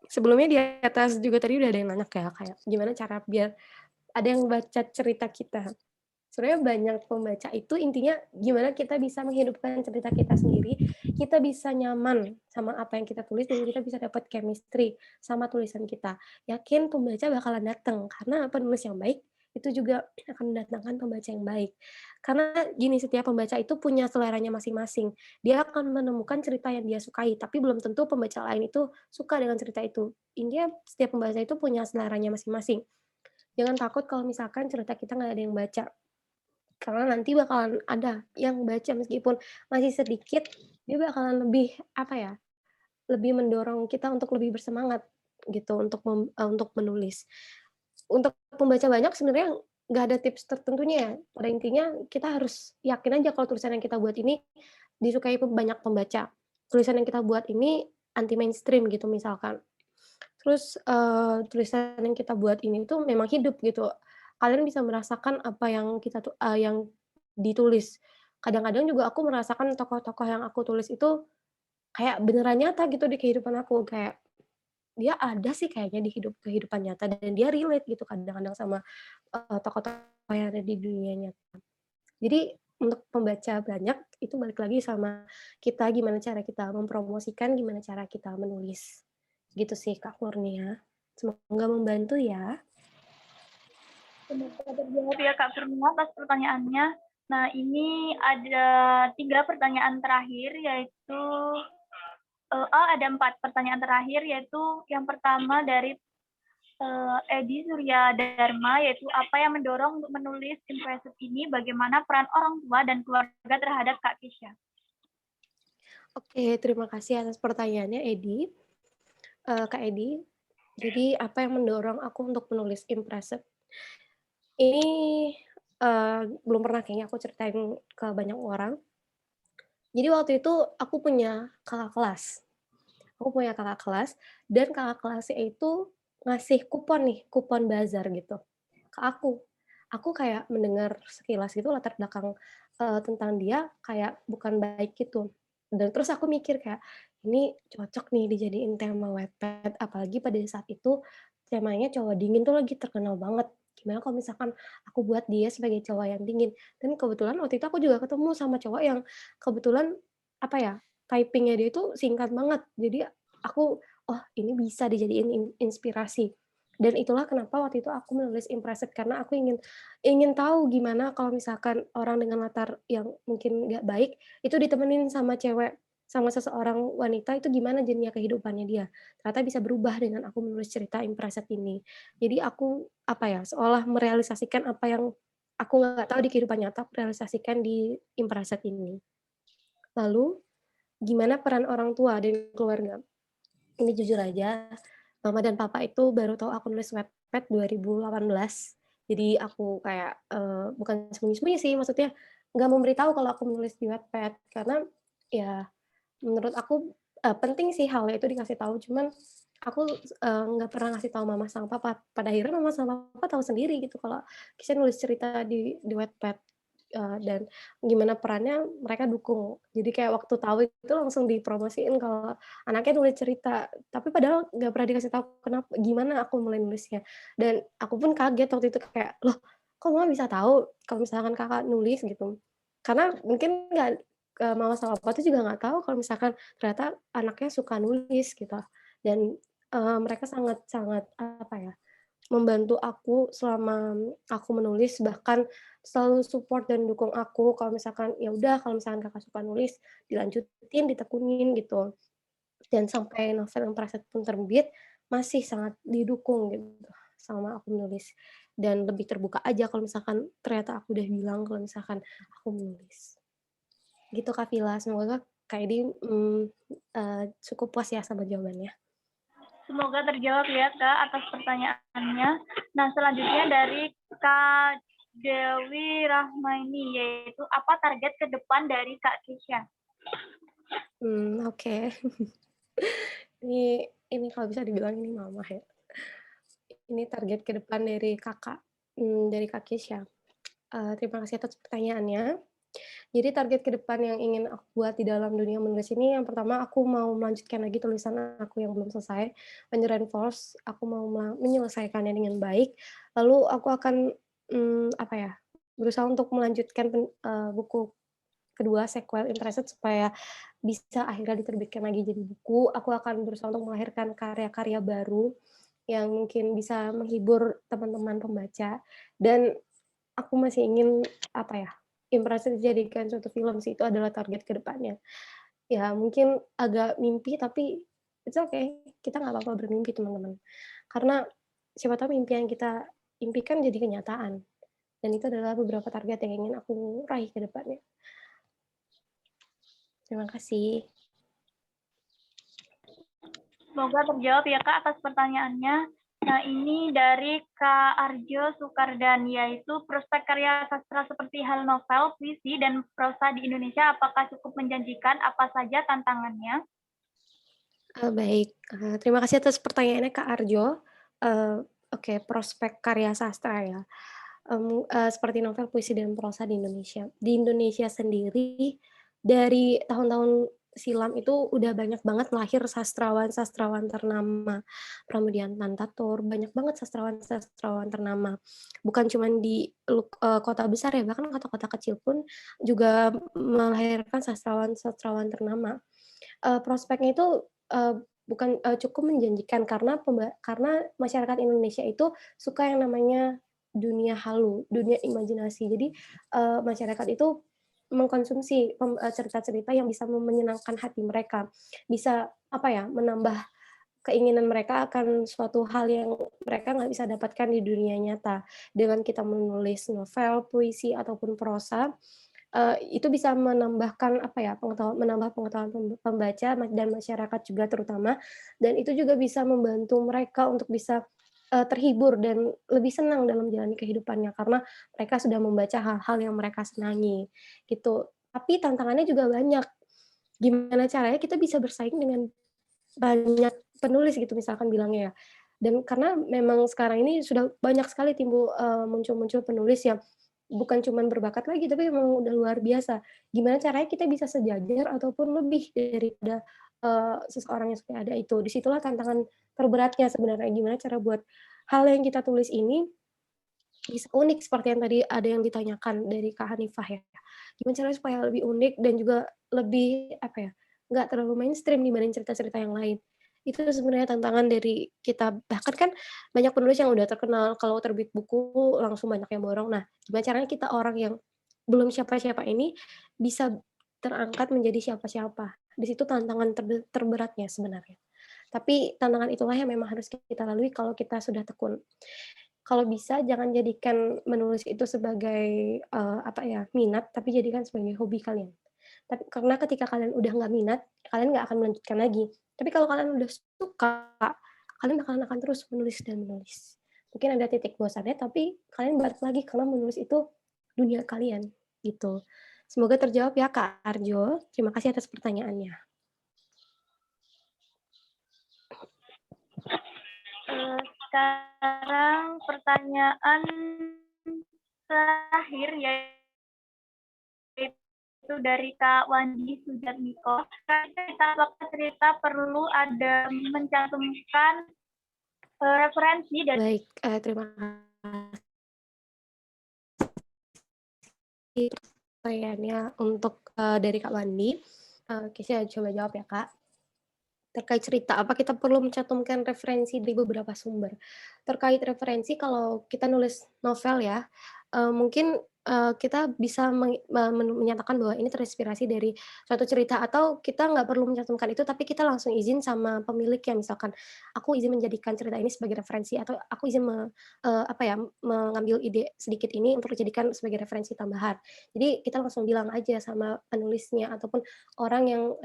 Sebelumnya di atas juga tadi udah ada yang nanya kayak gimana cara biar ada yang baca cerita kita. Sebenarnya banyak pembaca itu intinya gimana kita bisa menghidupkan cerita kita sendiri, kita bisa nyaman sama apa yang kita tulis dan kita bisa dapat chemistry sama tulisan kita. Yakin pembaca bakalan datang karena penulis yang baik itu juga akan mendatangkan pembaca yang baik. Karena gini, setiap pembaca itu punya seleranya masing-masing. Dia akan menemukan cerita yang dia sukai, tapi belum tentu pembaca lain itu suka dengan cerita itu. Intinya setiap pembaca itu punya seleranya masing-masing. Jangan takut kalau misalkan cerita kita nggak ada yang baca. Karena nanti bakalan ada yang baca meskipun masih sedikit, dia bakalan lebih, apa ya, lebih mendorong kita untuk lebih bersemangat gitu untuk menulis. Untuk pembaca banyak sebenarnya nggak ada tips tertentunya ya, pada intinya kita harus yakin aja kalau tulisan yang kita buat ini disukai banyak pembaca. Tulisan yang kita buat ini anti mainstream gitu misalkan. Terus, tulisan yang kita buat ini tuh memang hidup gitu. Kalian bisa merasakan apa yang yang ditulis. Kadang-kadang juga aku merasakan tokoh-tokoh yang aku tulis itu kayak beneran nyata gitu di kehidupan aku, kayak dia ada sih kayaknya di kehidupan nyata dan dia relate gitu kadang-kadang sama, tokoh-tokoh yang ada di dunia nyata. Jadi untuk pembaca banyak itu balik lagi sama kita, gimana cara kita mempromosikan, gimana cara kita menulis. Gitu sih Kak Kurnia. Semoga membantu ya. Semoga terjawab ya Kak Kurnia atas pertanyaannya. Nah, ini ada 3 pertanyaan terakhir, yaitu ada 4 pertanyaan terakhir, yaitu yang pertama dari Edi Surya Dharma, yaitu apa yang mendorong untuk menulis impresif ini, bagaimana peran orang tua dan keluarga terhadap Kak Kisha? Oke, terima kasih atas pertanyaannya Edi. Kak Edi, jadi apa yang mendorong aku untuk menulis impresif? Ini, belum pernah kayaknya aku ceritain ke banyak orang. Jadi waktu itu aku punya kakak kelas. Aku punya kakak kelas dan kakak kelasnya itu ngasih kupon nih, kupon bazar gitu ke aku. Aku kayak mendengar sekilas gitu latar belakang, tentang dia kayak bukan baik gitu. Dan terus aku mikir kayak, ini cocok nih dijadiin tema Wattpad, apalagi pada saat itu temanya cowok dingin tuh lagi terkenal banget. Gimana kalau misalkan aku buat dia sebagai cowok yang dingin. Dan kebetulan waktu itu aku juga ketemu sama cowok yang kebetulan, apa ya, typing-nya dia itu singkat banget. Jadi aku, "Oh, ini bisa dijadiin inspirasi." Dan itulah kenapa waktu itu aku menulis impresif, karena aku ingin ingin tahu gimana kalau misalkan orang dengan latar yang mungkin nggak baik, itu ditemenin sama cewek, sama seseorang wanita, itu gimana jadinya kehidupannya dia. Ternyata bisa berubah dengan aku menulis cerita impresif ini. Jadi aku, apa ya, seolah merealisasikan apa yang aku nggak tahu di kehidupan nyata, aku realisasikan di impresif ini. Lalu, gimana peran orang tua dan keluarga? Ini jujur aja, mama dan papa itu baru tahu aku nulis Wattpad 2018. Jadi aku kayak, bukan sembunyi-sembunyi sih, maksudnya nggak memberitahu kalau aku menulis di Wattpad, karena ya menurut aku, penting sih hal itu dikasih tahu, cuman aku, nggak pernah ngasih tahu mama sama papa. Pada akhirnya mama sama papa tahu sendiri gitu kalau Kisah nulis cerita di Wattpad, dan gimana perannya mereka dukung. Jadi kayak waktu tahu itu langsung dipromosiin kalau anaknya nulis cerita, tapi padahal nggak pernah dikasih tahu gimana aku mulai nulisnya. Dan aku pun kaget waktu itu kayak, "Loh, kok mama bisa tahu kalau misalkan Kakak nulis?" Gitu. Karena mungkin nggak mama sama papa tuh juga nggak tahu kalau misalkan ternyata anaknya suka nulis gitu. Dan, mereka sangat sangat, apa ya, membantu aku selama aku menulis, bahkan selalu support dan dukung aku kalau misalkan, "Ya udah kalau misalkan Kakak suka nulis, dilanjutin, ditekunin," gitu. Dan sampai novel yang Parasat pun terbit, masih sangat didukung gitu sama aku menulis. Dan lebih terbuka aja kalau misalkan ternyata aku udah bilang kalau misalkan aku menulis. Gitu Kak Vila, semoga Kak Edi, cukup puas ya sama jawabannya. Semoga terjawab ya Kak atas pertanyaannya. Nah, selanjutnya dari Kak Dewi Rahmaini, yaitu apa target ke depan dari Kak Kisha? Oke. Ini kalau bisa dibilang ini mama ya. Ini target ke depan dari Kakak, dari Kak Kesha. Terima kasih atas pertanyaannya. Jadi target ke depan yang ingin aku buat di dalam dunia menulis ini, yang pertama aku mau melanjutkan lagi tulisan aku yang belum selesai, Reinforce, aku mau menyelesaikannya dengan baik, lalu aku akan, apa ya, berusaha untuk melanjutkan buku kedua, sequel Interested, supaya bisa akhirnya diterbitkan lagi jadi buku. Aku akan berusaha untuk melahirkan karya-karya baru, yang mungkin bisa menghibur teman-teman pembaca, dan aku masih ingin, apa ya, Impresi dijadikan suatu film sih, itu adalah target ke depannya. Ya mungkin agak mimpi, tapi it's okay, kita nggak apa-apa bermimpi teman-teman. Karena siapa tahu mimpi yang kita impikan jadi kenyataan, dan itu adalah beberapa target yang ingin aku raih ke depannya. Terima kasih. Semoga terjawab ya Kak atas pertanyaannya. Nah ini dari Kak Arjo Sukardan, yaitu prospek karya sastra seperti hal novel, puisi, dan prosa di Indonesia apakah cukup menjanjikan, apa saja tantangannya? Baik, terima kasih atas pertanyaannya Kak Arjo. Oke, prospek karya sastra ya, seperti novel, puisi, dan prosa di Indonesia. Di Indonesia sendiri, dari tahun-tahun silam itu udah banyak banget lahir sastrawan-sastrawan ternama, Pramudian Tantatur, banyak banget sastrawan-sastrawan ternama. Bukan cuman di kota besar ya, bahkan kota-kota kecil pun juga melahirkan sastrawan-sastrawan ternama. Prospeknya itu, bukan cukup menjanjikan karena masyarakat Indonesia itu suka yang namanya dunia halu, dunia imajinasi. Jadi, masyarakat itu mengkonsumsi cerita-cerita yang bisa menyenangkan hati mereka, bisa, apa ya, menambah keinginan mereka akan suatu hal yang mereka nggak bisa dapatkan di dunia nyata. Dengan kita menulis novel, puisi, ataupun prosa, itu bisa menambahkan, apa ya, menambah pengetahuan pembaca dan masyarakat juga terutama, dan itu juga bisa membantu mereka untuk bisa, terhibur dan lebih senang dalam menjalani kehidupannya, karena mereka sudah membaca hal-hal yang mereka senangi, gitu. Tapi tantangannya juga banyak. Gimana caranya kita bisa bersaing dengan banyak penulis gitu misalkan bilangnya ya. Dan karena memang sekarang ini sudah banyak sekali muncul-muncul penulis yang bukan cuman berbakat lagi, tapi memang udah luar biasa. Gimana caranya kita bisa sejajar ataupun lebih daripada, seseorang yang sudah ada itu. Di situlah tantangan terberatnya sebenarnya, gimana cara buat hal yang kita tulis ini bisa unik seperti yang tadi ada yang ditanyakan dari Kak Hanifah ya. Gimana caranya supaya lebih unik dan juga lebih, apa ya, nggak terlalu mainstream dibanding cerita-cerita yang lain. Itu sebenarnya tantangan dari kita. Bahkan kan banyak penulis yang udah terkenal, kalau terbit buku langsung banyak yang borong. Nah, gimana caranya kita orang yang belum siapa-siapa ini bisa terangkat menjadi siapa-siapa. Di situ tantangan terberatnya sebenarnya. Tapi tantangan itulah yang memang harus kita lalui kalau kita sudah tekun. Kalau bisa jangan jadikan menulis itu sebagai, apa ya, minat, tapi jadikan sebagai hobi kalian. Tapi karena ketika kalian udah nggak minat, kalian nggak akan melanjutkan lagi. Tapi kalau kalian udah suka, kalian akan terus menulis dan menulis. Mungkin ada titik bosannya, tapi kalian balik lagi karena menulis itu dunia kalian, gitu. Semoga terjawab ya Kak Arjo. Terima kasih atas pertanyaannya. Sekarang pertanyaan terakhir yaitu dari Kak Wandi Sujatmiko. Kita waktu cerita perlu ada mencantumkan referensi dari Baik, terima kasih pertanyaannya untuk, dari Kak Wandi. Oke, saya coba jawab ya, Kak. Terkait cerita, apa kita perlu mencantumkan referensi dari beberapa sumber? Terkait referensi, kalau kita nulis novel ya, mungkin, kita bisa menyatakan bahwa ini terinspirasi dari suatu cerita, atau kita nggak perlu mencantumkan itu, tapi kita langsung izin sama pemiliknya, misalkan, "Aku izin menjadikan cerita ini sebagai referensi," atau, "Aku izin apa ya, mengambil ide sedikit ini untuk dijadikan sebagai referensi tambahan." Jadi kita langsung bilang aja sama penulisnya, ataupun orang yang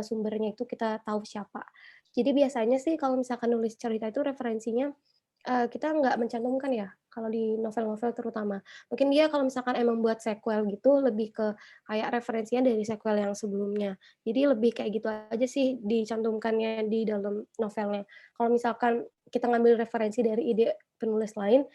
sumbernya itu kita tahu siapa. Jadi biasanya sih kalau misalkan nulis cerita itu referensinya, kita nggak mencantumkan ya, kalau di novel-novel terutama. Mungkin dia kalau misalkan emang buat sequel gitu, lebih ke kayak referensinya dari sequel yang sebelumnya. Jadi lebih kayak gitu aja sih dicantumkannya di dalam novelnya. Kalau misalkan kita ngambil referensi dari ide penulis lain,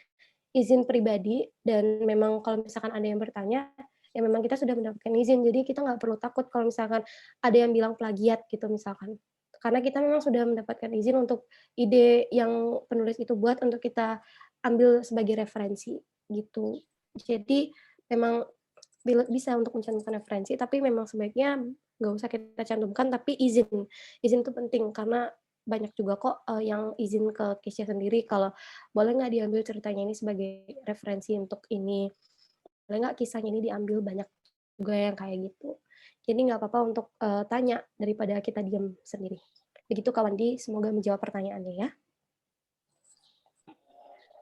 izin pribadi, dan memang kalau misalkan ada yang bertanya, ya memang kita sudah mendapatkan izin, jadi kita nggak perlu takut kalau misalkan ada yang bilang plagiat gitu misalkan. Karena kita memang sudah mendapatkan izin untuk ide yang penulis itu buat untuk kita ambil sebagai referensi gitu. Jadi memang bisa untuk mencantumkan referensi, tapi memang sebaiknya nggak usah kita cantumkan, tapi izin. Izin itu penting karena banyak juga kok yang izin ke Kesha sendiri kalau boleh nggak diambil ceritanya ini sebagai referensi untuk ini, boleh nggak kisahnya ini diambil, banyak juga yang kayak gitu. Jadi nggak apa-apa untuk tanya daripada kita diam sendiri. Begitu Kak Wandi, semoga menjawab pertanyaannya ya.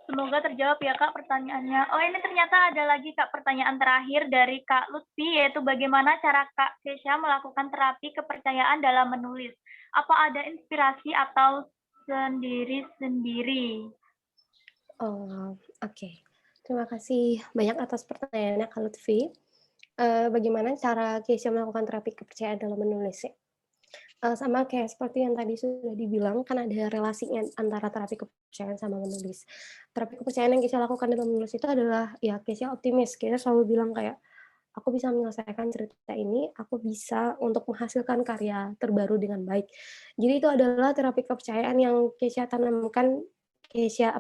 Semoga terjawab ya Kak pertanyaannya. Oh ini ternyata ada lagi Kak pertanyaan terakhir dari Kak Lutfi, yaitu bagaimana cara Kak Kesha melakukan terapi kepercayaan dalam menulis? Apa ada inspirasi atau sendiri-sendiri? Oh, oke. Terima kasih banyak atas pertanyaannya Kak Lutfi. Bagaimana cara Kesha melakukan terapi kepercayaan dalam menulis ya? Sama kayak seperti yang tadi sudah dibilang, kan ada relasinya antara terapi kepercayaan sama menulis. Terapi kepercayaan yang Kesha lakukan dalam menulis itu adalah, ya Kesha optimis, Kesha selalu bilang kayak, aku bisa menyelesaikan cerita ini, aku bisa untuk menghasilkan karya terbaru dengan baik. Jadi itu adalah terapi kepercayaan yang Kesha tanamkan, Kesha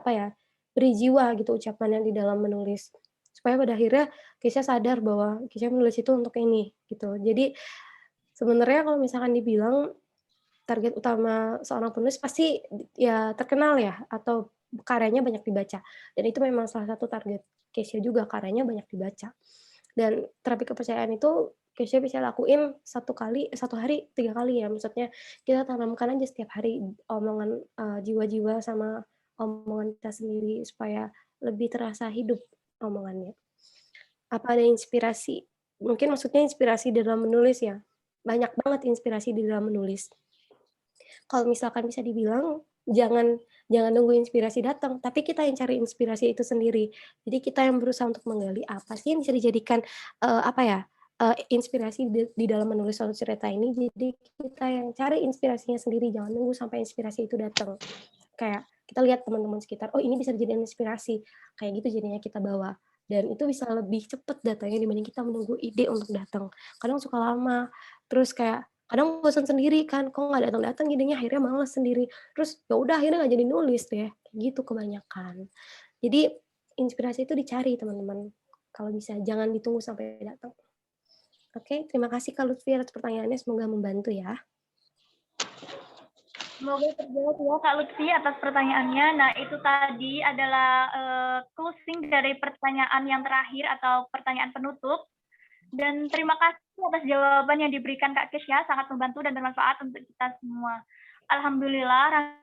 beri jiwa gitu ucapannya di dalam menulis. Supaya pada akhirnya Kesha sadar bahwa Kesha menulis itu untuk ini gitu. Jadi sebenarnya kalau misalkan dibilang target utama seorang penulis pasti ya terkenal ya atau karyanya banyak dibaca, dan itu memang salah satu target Kesha juga, karyanya banyak dibaca. Dan terapi kepercayaan itu Kesha bisa lakuin 1 hari 3 kali ya, maksudnya kita tanamkan aja setiap hari omongan, jiwa-jiwa sama omongan kita sendiri supaya lebih terasa hidup omongannya. Apa ada inspirasi? Mungkin maksudnya inspirasi dalam menulis ya? Banyak banget inspirasi di dalam menulis. Kalau misalkan bisa dibilang, jangan jangan nunggu inspirasi datang, tapi kita yang cari inspirasi itu sendiri. Jadi kita yang berusaha untuk menggali apa sih yang bisa dijadikan, inspirasi di dalam menulis suatu cerita ini, jadi kita yang cari inspirasinya sendiri, jangan nunggu sampai inspirasi itu datang. Kayak kita lihat teman-teman sekitar, "Oh ini bisa dijadiin inspirasi," kayak gitu jadinya kita bawa. Dan itu bisa lebih cepat datangnya dibanding kita menunggu ide untuk datang. Kadang suka lama, terus kayak kadang bosan sendiri kan, kok nggak datang-datang jadinya akhirnya males sendiri. Terus ya udah akhirnya nggak jadi nulis deh, kayak gitu kebanyakan. Jadi inspirasi itu dicari teman-teman, kalau bisa jangan ditunggu sampai datang. Oke, terima kasih Kak Lutfi atas pertanyaannya, semoga membantu ya. Semoga terjawab ya Kak Lutfi atas pertanyaannya. Nah itu tadi adalah closing dari pertanyaan yang terakhir atau pertanyaan penutup. Dan terima kasih atas jawaban yang diberikan Kak Kesha, sangat membantu dan bermanfaat untuk kita semua. Alhamdulillah.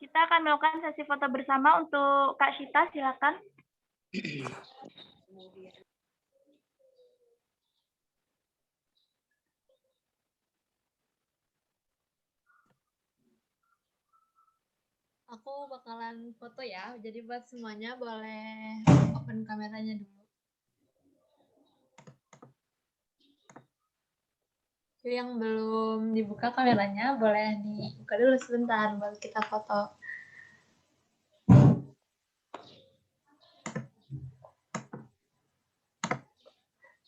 Kita akan melakukan sesi foto bersama untuk Kak Shita, silakan. Aku bakalan foto ya, jadi buat semuanya boleh open kameranya dulu. Jadi yang belum dibuka kameranya boleh dibuka dulu sebentar baru kita foto.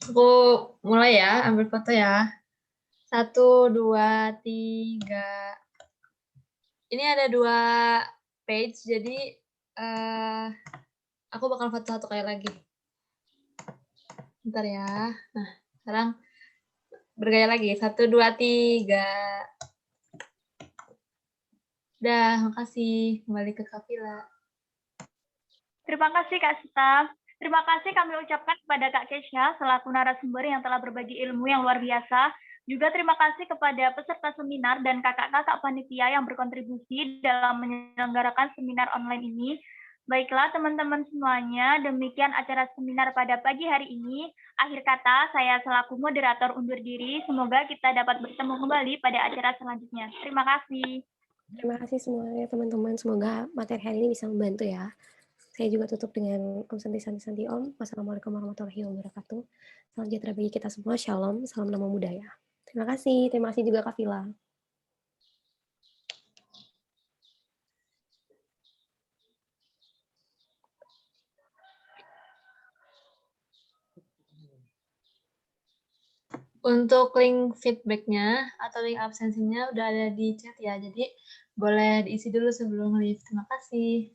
Aku mulai ya, ambil foto ya. 1, 2, 3. Ini ada 2 page, jadi aku bakal foto satu kali lagi. Bentar ya. Nah, sekarang bergaya lagi. 1, 2, 3. Udah, makasih. Kembali ke Kafila. Terima kasih Kak Shita. Terima kasih kami ucapkan kepada Kak Kesha selaku narasumber yang telah berbagi ilmu yang luar biasa. Juga terima kasih kepada peserta seminar dan kakak-kakak panitia yang berkontribusi dalam menyelenggarakan seminar online ini. Baiklah teman-teman semuanya, demikian acara seminar pada pagi hari ini. Akhir kata, saya selaku moderator undur diri. Semoga kita dapat bertemu kembali pada acara selanjutnya. Terima kasih. Terima kasih semuanya teman-teman. Semoga materi hari ini bisa membantu ya. Saya juga tutup dengan Om Santi Om. Wassalamualaikum warahmatullahi wabarakatuh. Salam sejahtera bagi kita semua. Shalom. Salam nama budaya. Terima kasih. Terima kasih juga Kak Vila. Untuk link feedback-nya atau link absensinya udah ada di chat ya, jadi boleh diisi dulu sebelum leave. Terima kasih.